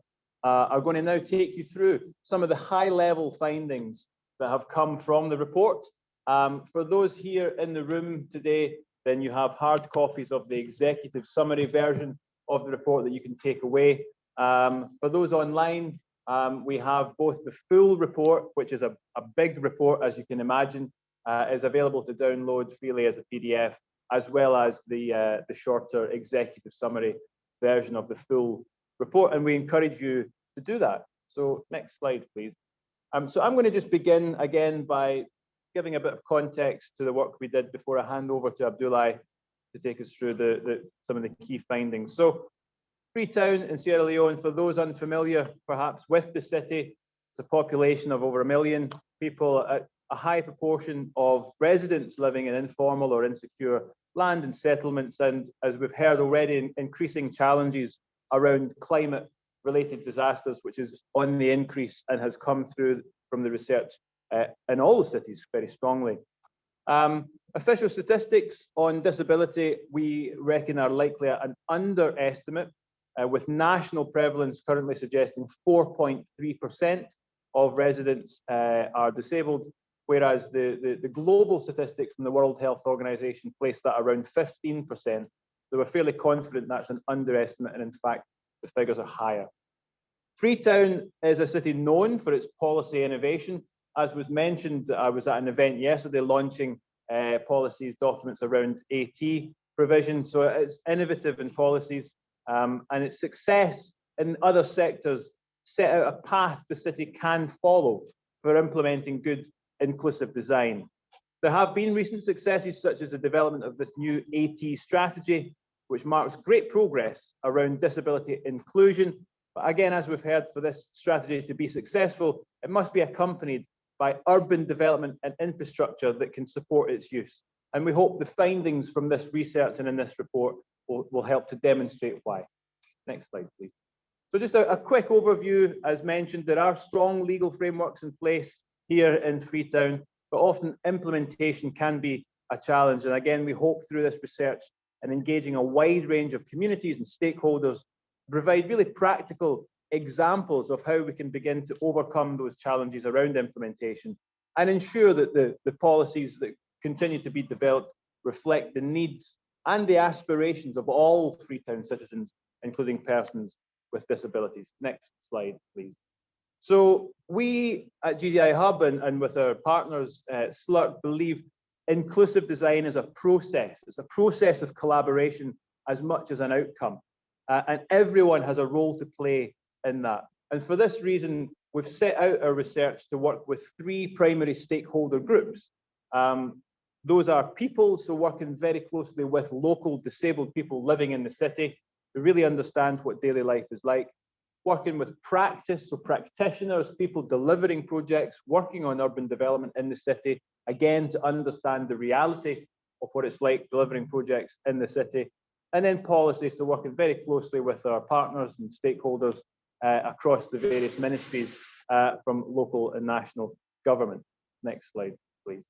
Speaker 3: are going to now take you through some of the high-level findings that have come from the report. For those here in the room today, then you have hard copies of the executive summary version of the report that you can take away. For those online, we have both the full report, which is a big report, as you can imagine, is available to download freely as a PDF, as well as the shorter executive summary version of the full report. And we encourage you to do that. So next slide, please. So I'm going to just begin again by giving a bit of context to the work we did before I hand over to Abdoulaye to take us through some of the key findings. So Freetown in Sierra Leone, for those unfamiliar perhaps with the city, it's a population of over 1 million people, a high proportion of residents living in informal or insecure land and settlements, and as we've heard already, increasing challenges around climate-related disasters, which is on the increase and has come through from the research in all the cities very strongly. Official statistics on disability, we reckon, are likely an underestimate, with national prevalence currently suggesting 4.3% of residents are disabled, whereas the global statistics from the World Health Organization place that around 15%. So we're fairly confident that's an underestimate, and in fact, the figures are higher. Freetown is a city known for its policy innovation. As was mentioned, I was at an event yesterday launching policies, documents around AT provision. So it's innovative in policies, and its success in other sectors set out a path the city can follow for implementing good inclusive design. There have been recent successes, such as the development of this new AT strategy, which marks great progress around disability inclusion. But again, as we've heard, for this strategy to be successful, it must be accompanied by urban development and infrastructure that can support its use. And we hope the findings from this research and in this report will help to demonstrate why. Next slide, please. So just a quick overview. As mentioned, there are strong legal frameworks in place here in Freetown, but often implementation can be a challenge. And again, we hope through this research and engaging a wide range of communities and stakeholders to provide really practical examples of how we can begin to overcome those challenges around implementation and ensure that the policies that continue to be developed reflect the needs and the aspirations of all Freetown citizens, including persons with disabilities. Next slide, please. So we at GDI Hub and with our partners, SLURC, believe inclusive design is a process. It's a process of collaboration as much as an outcome. And everyone has a role to play in that. And for this reason, we've set out our research to work with 3 primary stakeholder groups. Those are people, so working very closely with local disabled people living in the city to really understand what daily life is like. Working with practice, so practitioners, people delivering projects, working on urban development in the city, again, to understand the reality of what it's like delivering projects in the city. And then policy, so working very closely with our partners and stakeholders across the various ministries from local and national government. Next slide, please.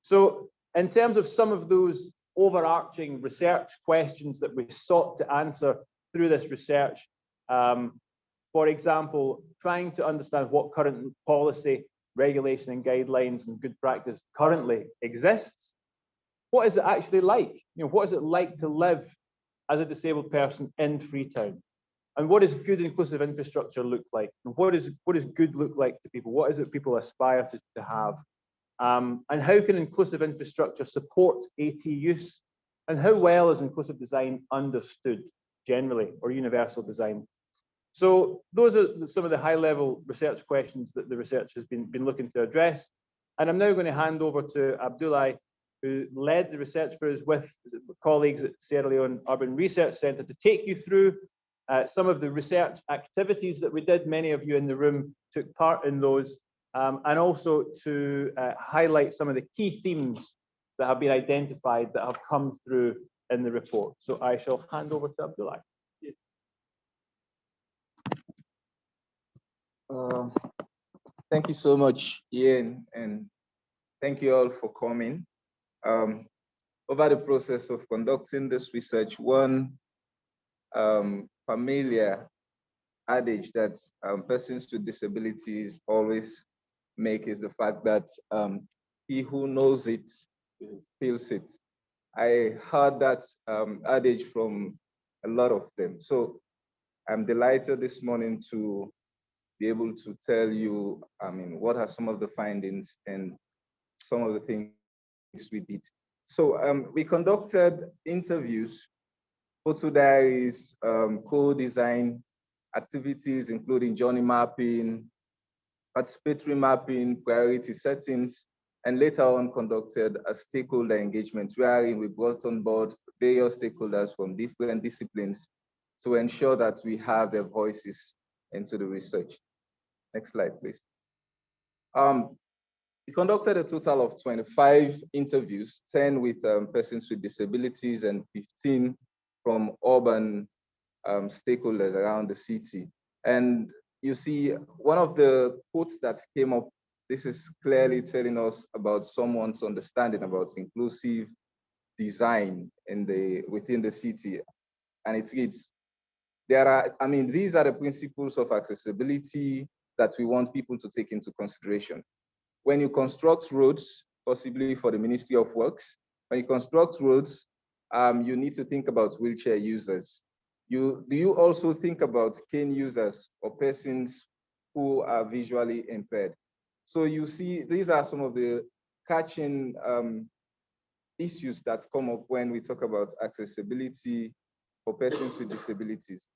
Speaker 3: So in terms of some of those overarching research questions that we sought to answer through this research, for example, trying to understand what current policy, regulation and guidelines and good practice currently exists. What is it actually like? What is it like to live as a disabled person in Freetown? And what does good inclusive infrastructure look like? And what does good look like to people? What is it people aspire to have? And how can inclusive infrastructure support AT use? And how well is inclusive design understood generally, or universal design? So those are some of the high-level research questions that the research has been looking to address. And I'm now going to hand over to Abdullah, who led the research for us with colleagues at Sierra Leone Urban Research Centre, to take you through some of the research activities that we did. Many of you in the room took part in those, and also to highlight some of the key themes that have been identified that have come through in the report. So I shall hand over to Abdullah.
Speaker 6: Thank you so much, Ian, and thank you all for coming. Over the process of conducting this research, one familiar adage that persons with disabilities always make is the fact that he who knows it feels it. I heard that adage from a lot of them. So I'm delighted this morning to be able to tell you, what are some of the findings and some of the things we did. So we conducted interviews, photo diaries, co-design activities, including journey mapping, participatory mapping, priority settings, and later on conducted a stakeholder engagement wherein we brought on board various stakeholders from different disciplines to ensure that we have their voices into the research. Next slide, please. We conducted a total of 25 interviews, 10 with persons with disabilities and 15 from urban stakeholders around the city. And you see, one of the quotes that came up, this is clearly telling us about someone's understanding about inclusive design within the city. And it reads, these are the principles of accessibility that we want people to take into consideration. When you construct roads, possibly for the Ministry of Works, when you construct roads, you need to think about wheelchair users. Do you also think about cane users or persons who are visually impaired? So you see, these are some of the catching issues that come up when we talk about accessibility for persons with disabilities.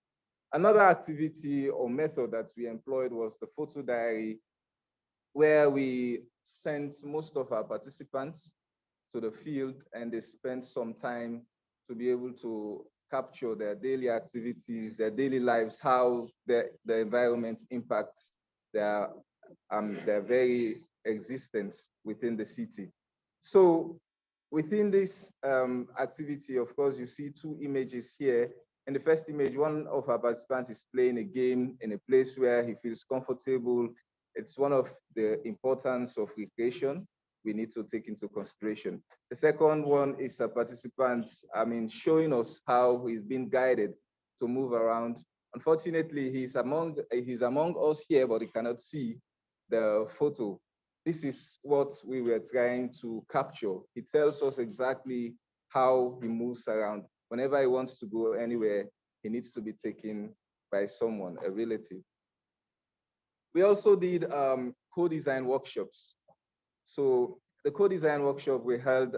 Speaker 6: Another activity or method that we employed was the photo diary, where we sent most of our participants to the field and they spent some time to be able to capture their daily activities, their daily lives, how the environment impacts their very existence within the city. So within this activity, of course, you see two images here. In the first image, one of our participants is playing a game in a place where he feels comfortable. It's one of the importance of recreation we need to take into consideration. The second one is a participant, showing us how he's been guided to move around. Unfortunately, he's among us here, but he cannot see the photo. This is what we were trying to capture. It tells us exactly how he moves around. Whenever he wants to go anywhere, he needs to be taken by someone, a relative. We also did co-design workshops. So the co-design workshop we held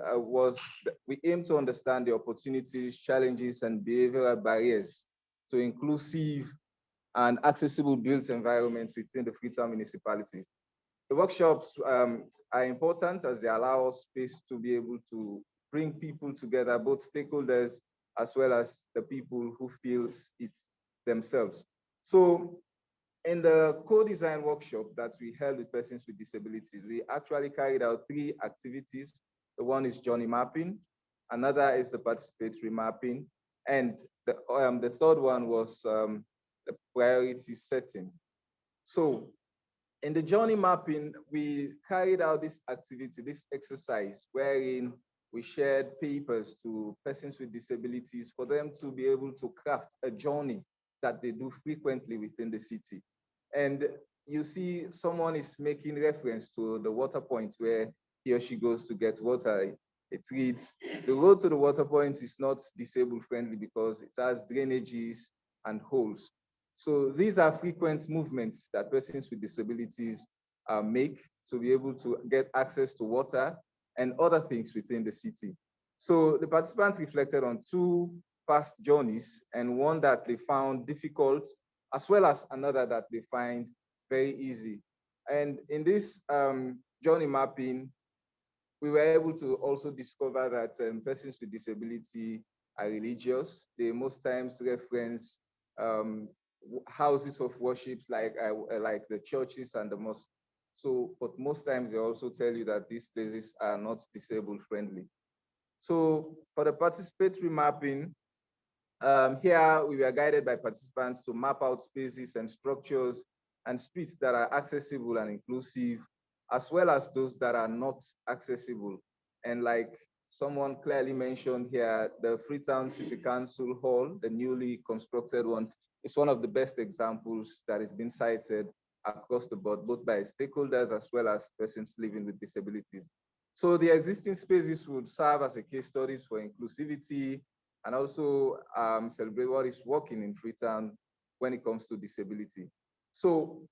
Speaker 6: we aimed to understand the opportunities, challenges, and behavioral barriers to inclusive and accessible built environments within the Freetown municipalities. The workshops are important as they allow us space to be able to bring people together, both stakeholders as well as the people who feel it themselves. So in the co-design workshop that we held with persons with disabilities, we actually carried out 3 activities. The one is journey mapping, another is the participatory mapping, and the third one was the priority setting. So in the journey mapping, we carried out this activity, this exercise, wherein we shared papers to persons with disabilities for them to be able to craft a journey that they do frequently within the city. And you see someone is making reference to the water point where he or she goes to get water. It reads, the road to the water point is not disabled friendly because it has drainages and holes. So these are frequent movements that persons with disabilities make to be able to get access to water and other things within the city. So the participants reflected on 2 past journeys, and one that they found difficult, as well as another that they find very easy. And in this journey mapping, we were able to also discover that persons with disability are religious. They most times reference houses of worship like the churches and the mosques. So, but most times they also tell you that these places are not disabled friendly. So for the participatory mapping, here we were guided by participants to map out spaces and structures and streets that are accessible and inclusive, as well as those that are not accessible. And like someone clearly mentioned here, the Freetown City Council Hall, the newly constructed one, is one of the best examples that has been cited across the board, both by stakeholders as well as persons living with disabilities. So the existing spaces would serve as a case studies for inclusivity, and also celebrate what is working in Freetown when it comes to disability. So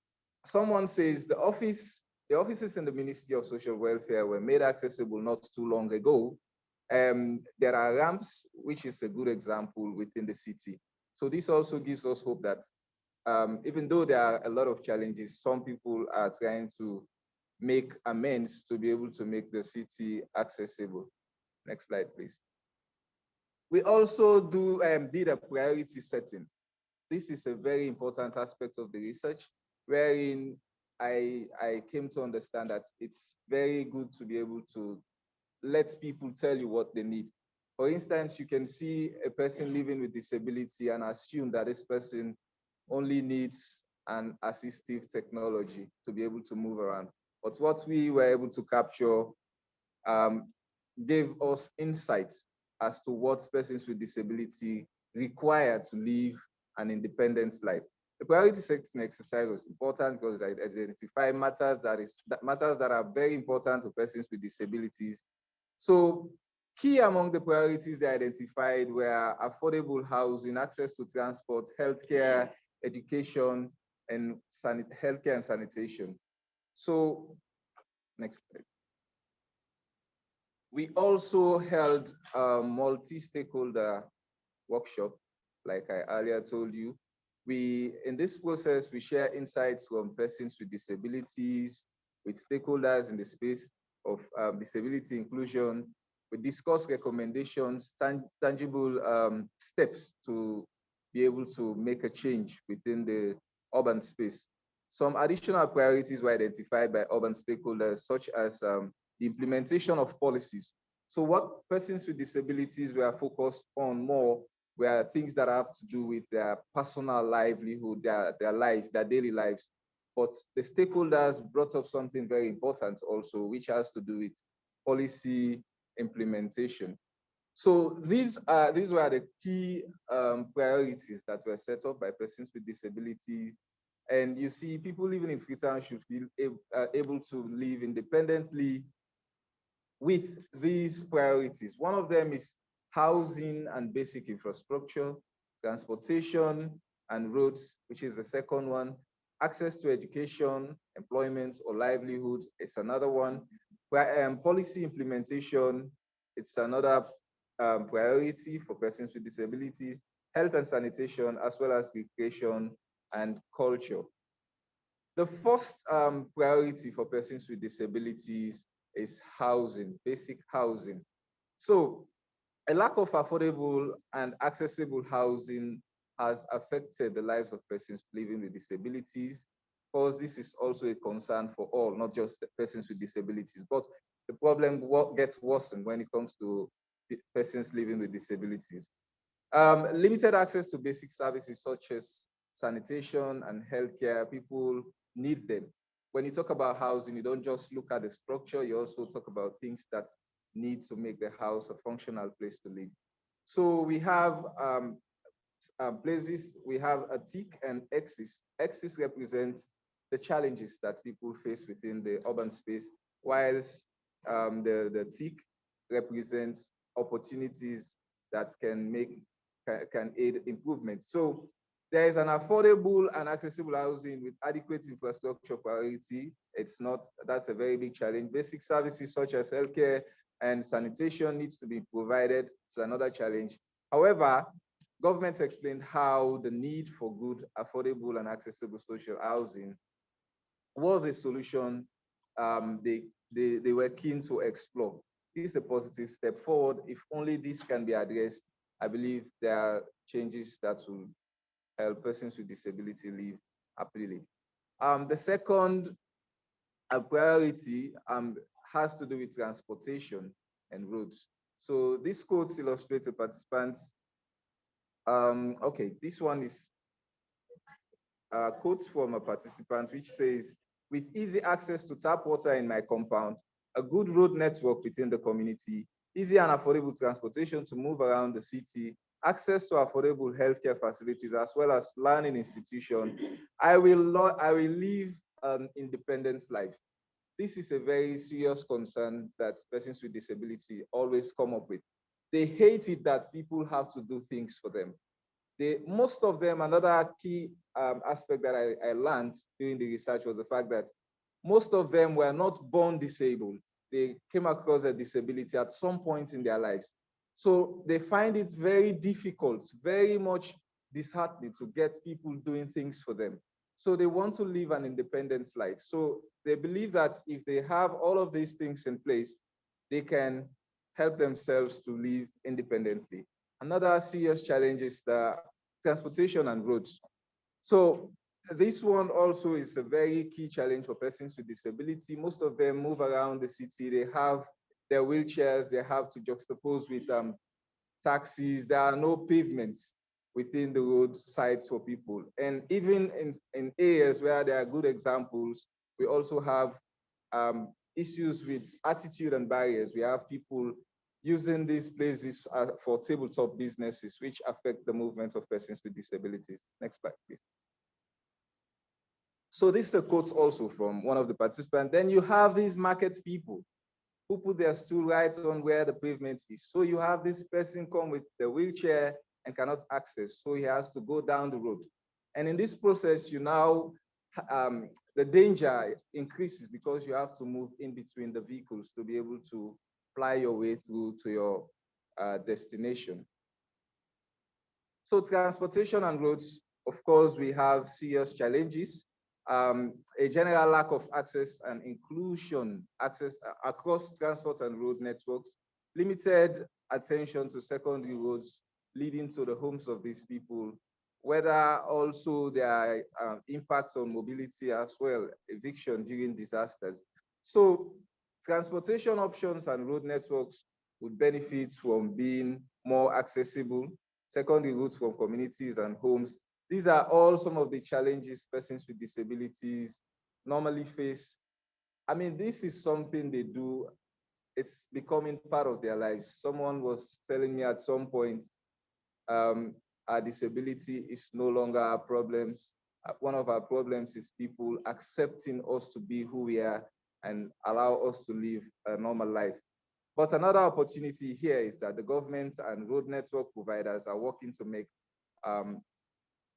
Speaker 6: someone says the offices in the Ministry of Social Welfare were made accessible not too long ago. There are ramps, which is a good example within the city. So this also gives us hope that even though there are a lot of challenges, some people are trying to make amends to be able to make the city accessible. Next slide, please. We also did a priority setting. This is a very important aspect of the research, wherein I came to understand that it's very good to be able to let people tell you what they need. For instance, you can see a person living with disability and assume that this person only needs an assistive technology to be able to move around. But what we were able to capture gave us insights as to what persons with disability require to live an independent life. The priority setting exercise was important because it identified matters that are very important to persons with disabilities. So key among the priorities they identified were affordable housing, access to transport, healthcare, education, and healthcare and sanitation. So next slide. We also held a multi-stakeholder workshop, like I earlier told you. In this process, we share insights from persons with disabilities, with stakeholders in the space of disability inclusion. We discuss recommendations, tangible steps to be able to make a change within the urban space. Some additional priorities were identified by urban stakeholders, such as the implementation of policies. So what persons with disabilities were focused on more were things that have to do with their personal livelihood, their life, their daily lives. But the stakeholders brought up something very important also, which has to do with policy implementation. So these were the key priorities that were set up by persons with disabilities. And you see, people living in Freetown should feel able to live independently with these priorities. One of them is housing and basic infrastructure, transportation and roads, which is the second one. Access to education, employment, or livelihood is another one. Policy implementation, it's another priority for persons with disability. Health and sanitation, as well as recreation and culture. The first priority for persons with disabilities is housing, basic housing. So a lack of affordable and accessible housing has affected the lives of persons living with disabilities, because this is also a concern for all, not just the persons with disabilities, but the problem gets worsened when it comes to persons living with disabilities. Limited access to basic services such as sanitation and healthcare, people need them. When you talk about housing, you don't just look at the structure, you also talk about things that need to make the house a functional place to live. So we have places, we have a tick and axis. Axis represents the challenges that people face within the urban space, whilst the tick represents opportunities that can aid improvement. So there is an affordable and accessible housing with adequate infrastructure priority. It's not, that's a very big challenge. Basic services such as healthcare and sanitation needs to be provided. It's another challenge. However, governments explained how the need for good, affordable and accessible social housing was a solution they were keen to explore. This is a positive step forward. If only this can be addressed, I believe there are changes that will help persons with disability live happily. The second priority has to do with transportation and roads. So this quote illustrates the participants. Okay, this one is quotes from a participant which says, with easy access to tap water in my compound, a good road network within the community, easy and affordable transportation to move around the city, access to affordable healthcare facilities, as well as learning institution, I will live an independent life. This is a very serious concern that persons with disability always come up with. They hate it that people have to do things for them. Most of them, another key aspect that I learned during the research was the fact that most of them were not born disabled. They came across a disability at some point in their lives. So they find it very difficult, very much disheartening to get people doing things for them. So they want to live an independent life. So they believe that if they have all of these things in place, they can help themselves to live independently. Another serious challenge is the transportation and roads. So this one also is a very key challenge for persons with disability. Most of them move around the city. They have their wheelchairs. They have to juxtapose with taxis. There are no pavements within the road sides for people. And even in areas where there are good examples, we also have issues with attitude and barriers. We have people using these places for tabletop businesses, which affect the movement of persons with disabilities. Next slide, please. So this is a quote also from one of the participants. Then you have these market people who put their stool right on where the pavement is. So you have this person come with the wheelchair and cannot access, so he has to go down the road. And in this process, you now, the danger increases because you have to move in between the vehicles to be able to fly your way through to your destination. So transportation and roads, of course, we have serious challenges. A general lack of access and inclusion, access across transport and road networks, limited attention to secondary roads leading to the homes of these people, whether also their impact on mobility as well, eviction during disasters. So transportation options and road networks would benefit from being more accessible, secondary routes from communities and homes. These are all some of the challenges persons with disabilities normally face. I mean, this is something they do. It's becoming part of their lives. Someone was telling me at some point, our disability is no longer our problems. One of our problems is people accepting us to be who we are and allow us to live a normal life. But another opportunity here is that the government and road network providers are working to make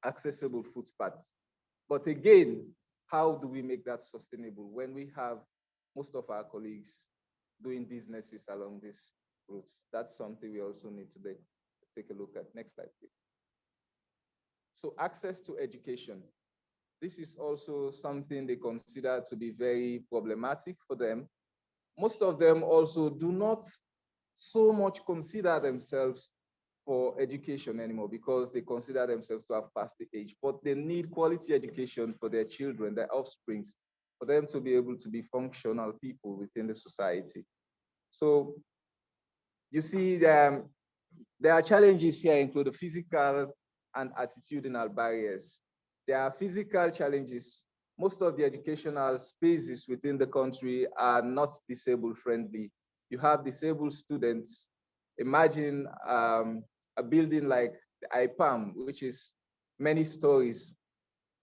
Speaker 6: accessible footpaths. But again, how do we make that sustainable when we have most of our colleagues doing businesses along these routes? That's something we also need to take a look at. Next slide, please. So access to education. This is also something they consider to be very problematic for them. Most of them also do not so much consider themselves for education anymore because they consider themselves to have passed the age, but they need quality education for their children, their offsprings, for them to be able to be functional people within the society. So you see there are challenges here include the physical and attitudinal barriers. There are physical challenges. Most of the educational spaces within the country are not disabled friendly. You have disabled students. Imagine a building like the IPAM, which is many stories.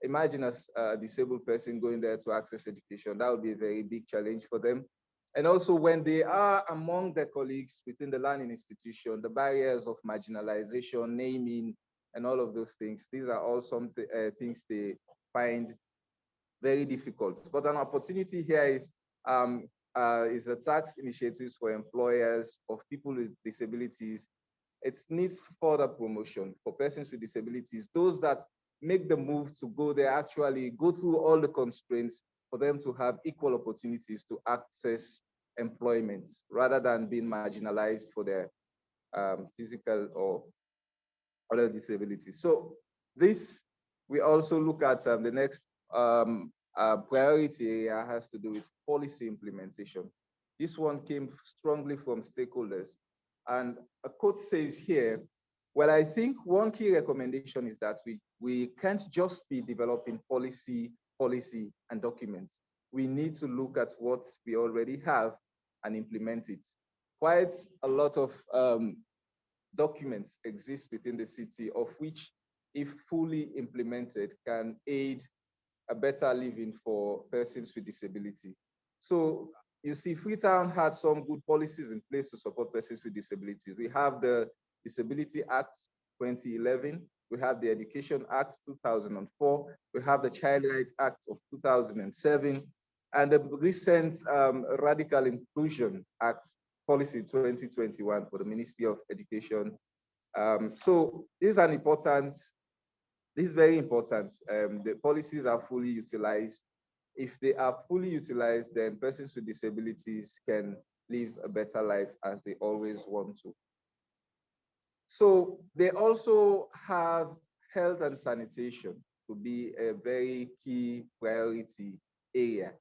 Speaker 6: Imagine a disabled person going there to access education. That would be a very big challenge for them. And also when they are among their colleagues within the learning institution, the barriers of marginalization, naming, and all of those things. These are all some things they find very difficult. But an opportunity here is the tax initiatives for employers of people with disabilities. It needs further promotion for persons with disabilities. Those that make the move to go there actually go through all the constraints for them to have equal opportunities to access employment rather than being marginalized for their physical or other disabilities. So this, we also look at the next priority area has to do with policy implementation. This one came strongly from stakeholders. And a quote says here, well, I think one key recommendation is that we can't just be developing policy and documents. We need to look at what we already have and implement it. Quite a lot of documents exist within the city, of which, if fully implemented, can aid a better living for persons with disability. So you see, Freetown has some good policies in place to support persons with disabilities. We have the Disability Act 2011, we have the Education Act 2004, we have the Child Rights Act of 2007, and the recent Radical Inclusion Act Policy 2021 for the Ministry of Education. So this is very important. The policies are fully utilized. If they are fully utilized, then persons with disabilities can live a better life as they always want to. So they also have health and sanitation to be a very key priority area.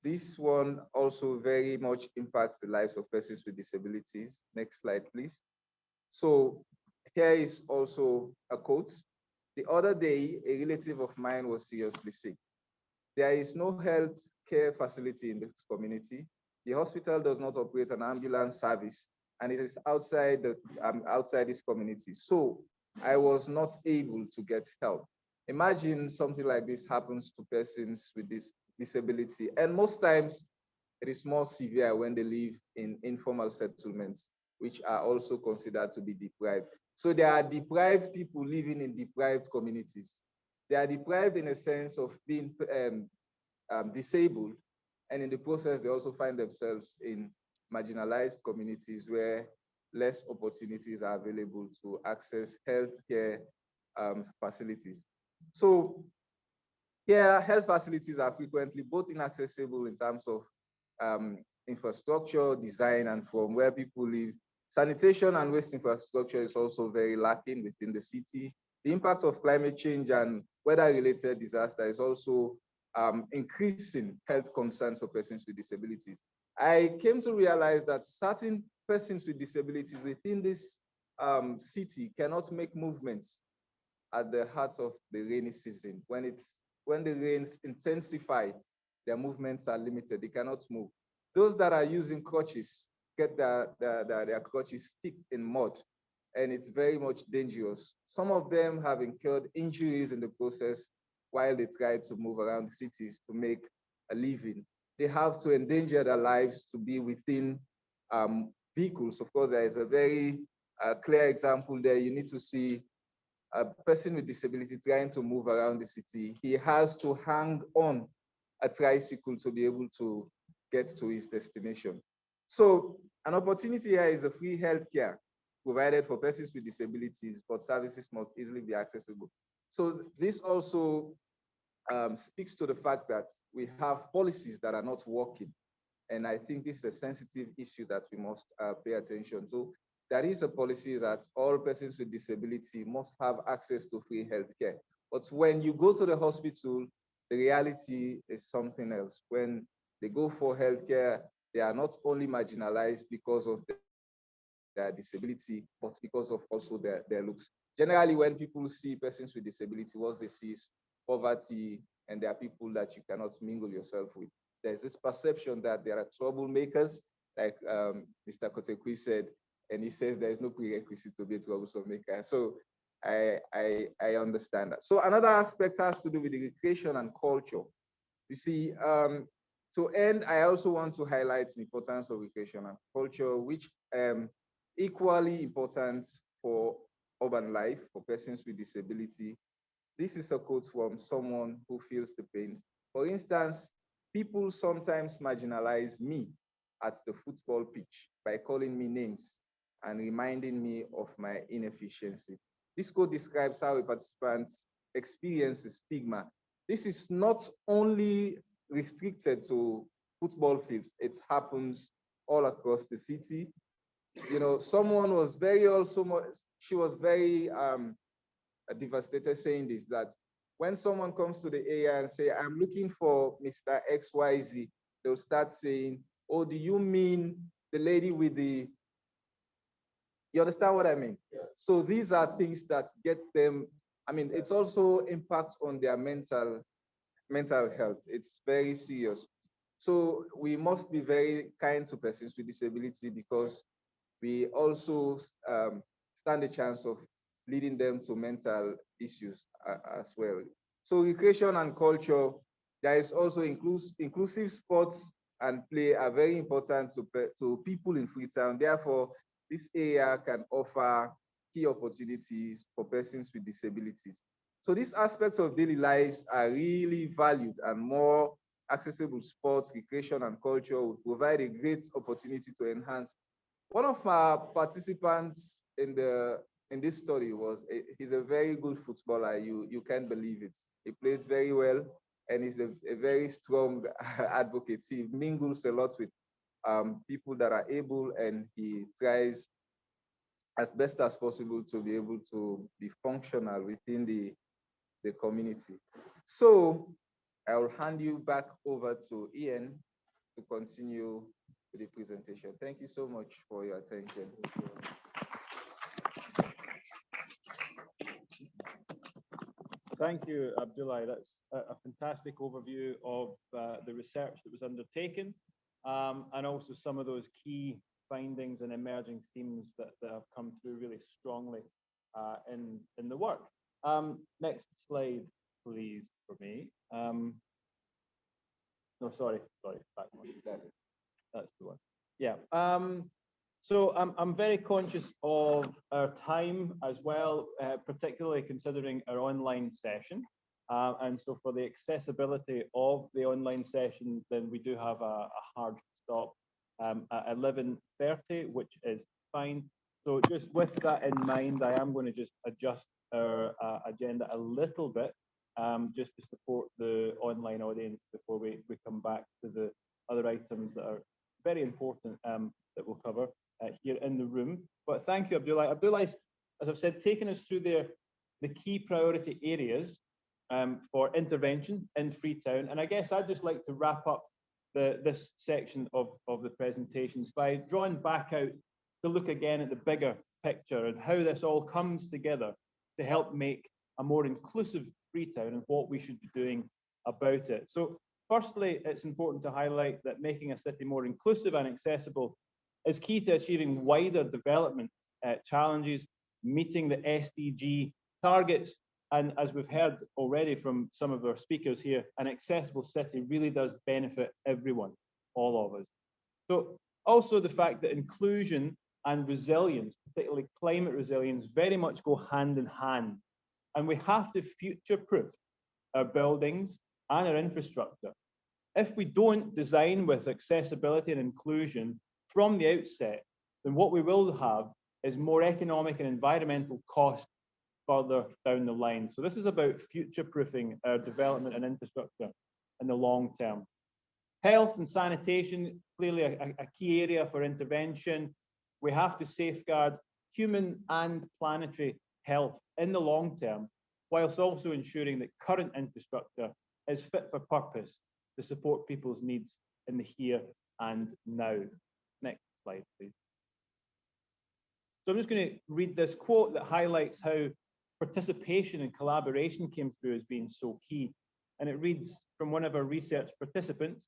Speaker 6: This one also very much impacts the lives of persons with disabilities. Next slide, please. So here is also a quote. The other day, a relative of mine was seriously sick. There is no health care facility in this community. The hospital does not operate an ambulance service, and it is outside this community. So I was not able to get help. Imagine something like this happens to persons with this disability. And most times it is more severe when they live in informal settlements, which are also considered to be deprived. So there are deprived people living in deprived communities. They are deprived in a sense of being disabled, and in the process, they also find themselves in marginalized communities where less opportunities are available to access healthcare facilities. So here, health facilities are frequently both inaccessible in terms of infrastructure, design, and from where people live. Sanitation and waste infrastructure is also very lacking within the city. The impact of climate change and weather-related disaster is also increasing health concerns for persons with disabilities. I came to realize that certain persons with disabilities within this city cannot make movements at the heart of the rainy season. When the rains intensify, their movements are limited, they cannot move. Those that are using crutches get their crutches stick in mud, and it's very much dangerous. Some of them have incurred injuries in the process while they try to move around cities to make a living. They have to endanger their lives to be within vehicles. Of course, there is a very clear example there. You need to see a person with disability trying to move around the city. He has to hang on a tricycle to be able to get to his destination. So an opportunity here is a free healthcare provided for persons with disabilities, but services must easily be accessible. So this also speaks to the fact that we have policies that are not working. And I think this is a sensitive issue that we must pay attention to. There is a policy that all persons with disability must have access to free healthcare. But when you go to the hospital, the reality is something else. When they go for healthcare, they are not only marginalized because of their disability, but because of also their looks. Generally, when people see persons with disability, what they see is poverty, and there are people that you cannot mingle yourself with. There's this perception that there are troublemakers, like Mr. Kotekwi said, and he says there is no prerequisite to be a troublemaker. So I understand that. So another aspect has to do with the recreation and culture. You see, to end, I also want to highlight the importance of recreation and culture, which equally important for urban life for persons with disability. This is a quote from someone who feels the pain. For instance, people sometimes marginalize me at the football pitch by calling me names and reminding me of my inefficiency. This quote describes how a participant experiences stigma. This is not only restricted to football fields, it happens all across the city. You know, someone was she was very devastated saying this, that when someone comes to the area and say, I'm looking for Mr. XYZ, they'll start saying, oh, do you mean the lady with the, you understand what I mean? Yeah. So these are things that get them, I mean, it's also impacts on their mental health. It's very serious. So we must be very kind to persons with disability, because we also stand a chance of leading them to mental issues as well. So recreation and culture, there is also inclusive sports and play are very important to people in Freetown. Therefore, this area can offer key opportunities for persons with disabilities. So these aspects of daily lives are really valued, and more accessible sports, recreation, and culture would provide a great opportunity to enhance. One of our participants in this study he's a very good footballer. You can't believe it. He plays very well, and he's a very strong advocate. He mingles a lot with people that are able, and he tries as best as possible to be able to be functional within the community. So I will hand you back over to Ian to continue with the presentation. Thank you so much for your attention.
Speaker 3: Thank you, Abdullah. That's a fantastic overview of the research that was undertaken, and also some of those key findings and emerging themes that have come through really strongly in the work. Next slide, please, for me. No, sorry, back one. That's the one. Yeah. So I'm very conscious of our time as well, particularly considering our online session. And so for the accessibility of the online session, then we do have a hard stop at 11:30, which is fine. So just with that in mind, I am going to just adjust our agenda a little bit, just to support the online audience before we come back to the other items that are very important that we'll cover here in the room. But thank you, Abdullah. Abdullah is, as I've said, taken us through the key priority areas for intervention in Freetown. And I guess I'd just like to wrap up this section of the presentations by drawing back out to look again at the bigger picture and how this all comes together to help make a more inclusive Freetown and what we should be doing about it. So firstly, it's important to highlight that making a city more inclusive and accessible is key to achieving wider development challenges, meeting the SDG targets, and as we've heard already from some of our speakers here, an accessible city really does benefit everyone, all of us. So also the fact that inclusion and resilience, particularly climate resilience, very much go hand in hand. And we have to future-proof our buildings and our infrastructure. If we don't design with accessibility and inclusion from the outset, then what we will have is more economic and environmental costs further down the line. So this is about future-proofing our development and infrastructure in the long term. Health and sanitation, clearly a key area for intervention. We have to safeguard human and planetary health in the long term, whilst also ensuring that current infrastructure is fit for purpose to support people's needs in the here and now. Next slide, please. So I'm just going to read this quote that highlights how participation and collaboration came through as being so key. And it reads from one of our research participants: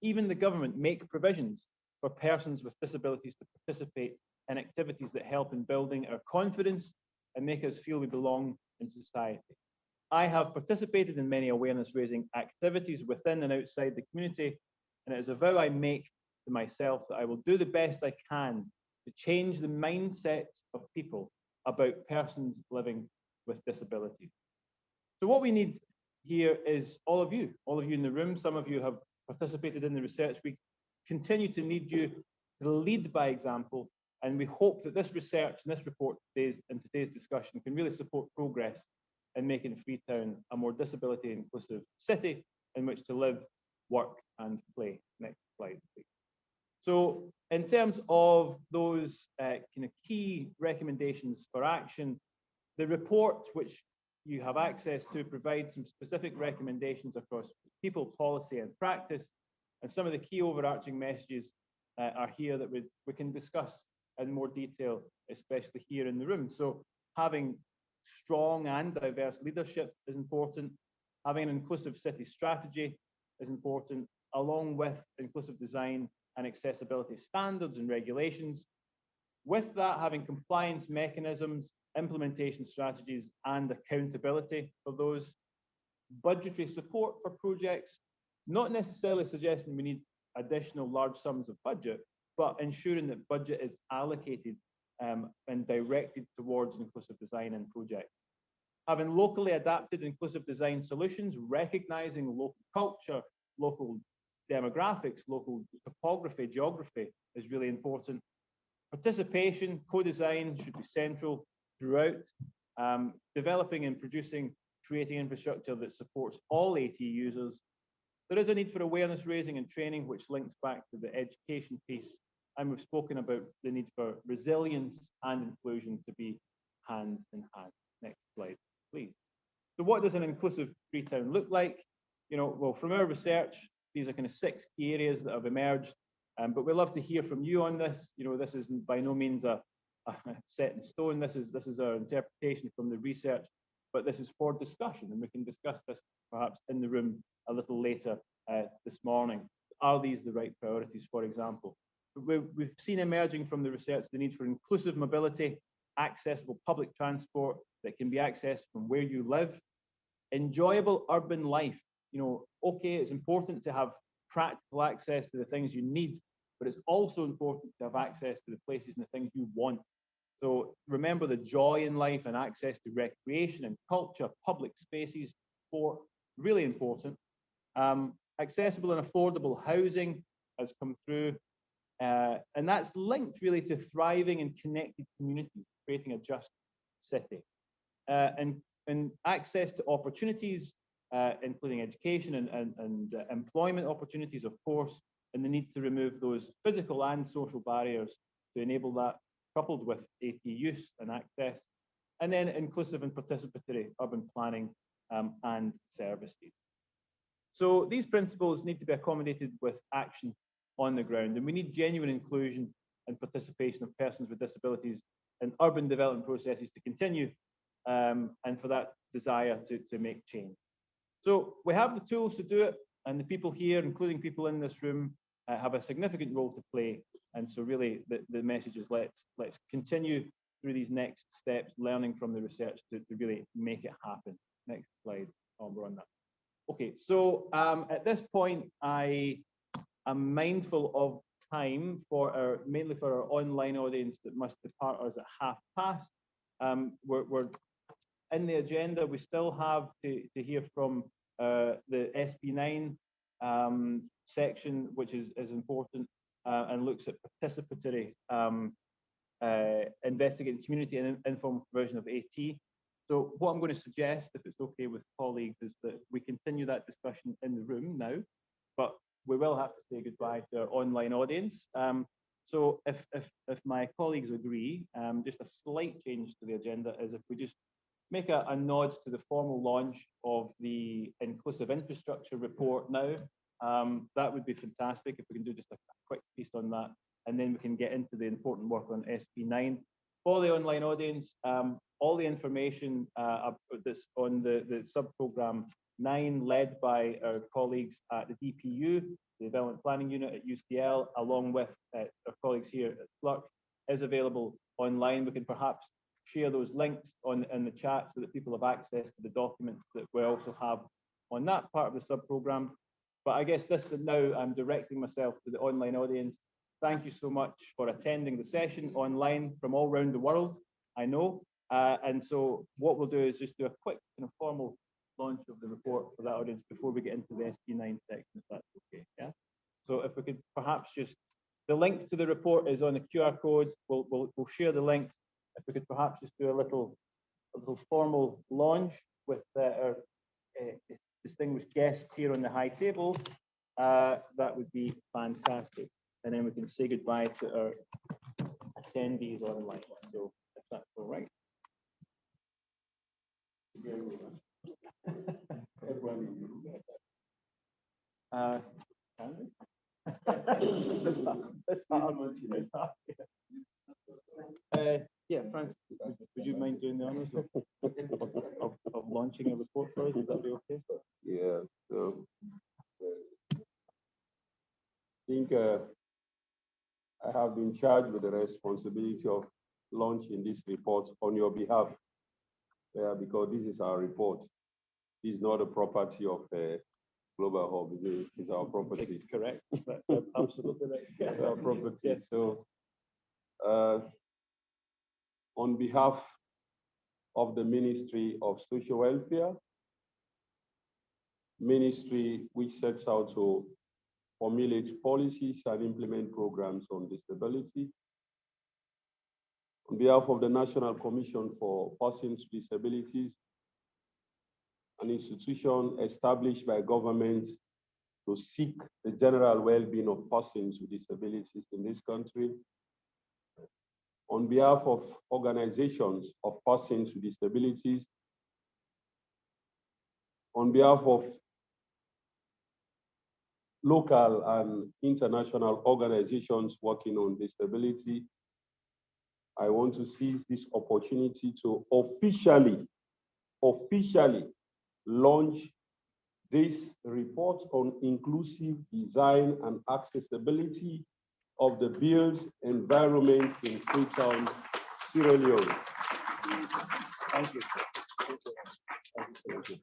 Speaker 3: even the government make provisions for persons with disabilities to participate in activities that help in building our confidence and make us feel we belong in society. I have participated in many awareness-raising activities within and outside the community, and it is a vow I make to myself that I will do the best I can to change the mindsets of people about persons living with disabilities. So what we need here is all of you in the room. Some of you have participated in the research. We continue to need you to lead by example, and we hope that this research and this report and today's discussion can really support progress in making Freetown a more disability inclusive city in which to live, work and play. Next slide, please. So in terms of those kind of key recommendations for action, the report, which you have access to, provides some specific recommendations across people, policy and practice. And some of the key overarching messages are here that we can discuss in more detail, especially here in the room. So having strong and diverse leadership is important. Having an inclusive city strategy is important, along with inclusive design and accessibility standards and regulations. With that, having compliance mechanisms, implementation strategies, and accountability for those. Budgetary support for projects, not necessarily suggesting we need additional large sums of budget, but ensuring that budget is allocated and directed towards inclusive design and projects. Having locally adapted inclusive design solutions, recognizing local culture, local demographics, local topography, geography is really important. Participation, co-design should be central throughout. Developing and creating infrastructure that supports all AT users. There is a need for awareness raising and training, which links back to the education piece. And we've spoken about the need for resilience and inclusion to be hand in hand. Next slide, please. So what does an inclusive Freetown look like? Well, from our research, these are kind of 6 key areas that have emerged. But we'd love to hear from you on this. This is by no means a set in stone. This is our interpretation from the research, but this is for discussion, and we can discuss this perhaps in the room a little later this morning. Are these the right priorities, for example? We've seen emerging from the research the need for inclusive mobility, accessible public transport that can be accessed from where you live, enjoyable urban life. Okay, it's important to have practical access to the things you need, but it's also important to have access to the places and the things you want. So remember the joy in life and access to recreation and culture, public spaces, sport, really important. Accessible and affordable housing has come through, and that's linked really to thriving and connected communities, creating a just city. And access to opportunities, including education and employment opportunities, of course, and the need to remove those physical and social barriers to enable that, coupled with AT use and access, and then inclusive and participatory urban planning and services. So these principles need to be accommodated with action on the ground, and we need genuine inclusion and participation of persons with disabilities in urban development processes to continue, and for that desire to make change. So we have the tools to do it, and the people here, including people in this room, have a significant role to play. And so really the message is let's continue through these next steps, learning from the research to really make it happen. Next slide. We're on that. Okay, so at this point, I am mindful of time mainly for our online audience that must depart us at past. We're in the agenda. We still have to hear from the SP9 section, which is important and looks at participatory investigating community and informal provision of AT. So what I'm going to suggest, if it's okay with colleagues, is that we continue that discussion in the room now, but we will have to say goodbye to our online audience. So if my colleagues agree, just a slight change to the agenda is if we just make a nod to the formal launch of the inclusive infrastructure report now. That would be fantastic if we can do just a quick piece on that, and then we can get into the important work on SP9. For the online audience, all the information that's on the sub-program 9, led by our colleagues at the DPU, the Development Planning Unit at UCL, along with our colleagues here at SLURC, is available online. We can perhaps share those links in the chat so that people have access to the documents that we also have on that part of the sub-program. But I guess this is now I'm directing myself to the online audience. Thank you so much for attending the session online from all around the world, I know. And so what we'll do is just do a quick kind of formal launch of the report for that audience before we get into the SB9 section, if that's okay. Yeah. So if we could perhaps just, the link to the report is on the QR code. We'll share the link. If we could perhaps just do a little formal launch with our distinguished guests here on the high table, that would be fantastic. And then we can say goodbye to our attendees online. So if that's all right. Yeah, Frank, would you mind doing the honors of launching a report for us? Would that be okay?
Speaker 4: Yeah, so I think I have been charged with the responsibility of launching this report on your behalf, because this is our report. This is not a property of Global Hub, it's our property.
Speaker 3: Correct. That's absolutely right.
Speaker 4: It's our property.
Speaker 3: Yes.
Speaker 4: So, on behalf of the Ministry of Social Welfare, ministry which sets out to formulate policies and implement programs on disability, on behalf of the National Commission for Persons with Disabilities, an institution established by government to seek the general well-being of persons with disabilities in this country. On behalf of organizations of persons with disabilities, on behalf of local and international organizations working on disability, I want to seize this opportunity to officially launch this report on inclusive design and accessibility of the built environment in Freetown, Sierra Leone.
Speaker 3: Thank you.
Speaker 4: Thank you.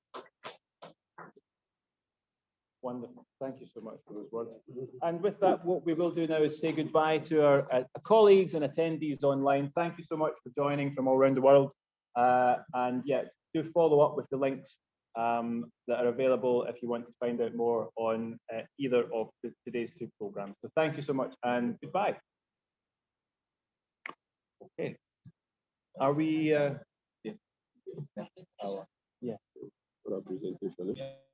Speaker 3: Wonderful. Thank you so much for those words. And with that, what we will do now is say goodbye to our colleagues and attendees online. Thank you so much for joining from all around the world. And yeah, do follow up with the links that are available if you want to find out more on either of today's two programs. So thank you so much and goodbye. Okay. Are we? Yeah. Yeah.
Speaker 4: For our presentation.
Speaker 3: Yeah.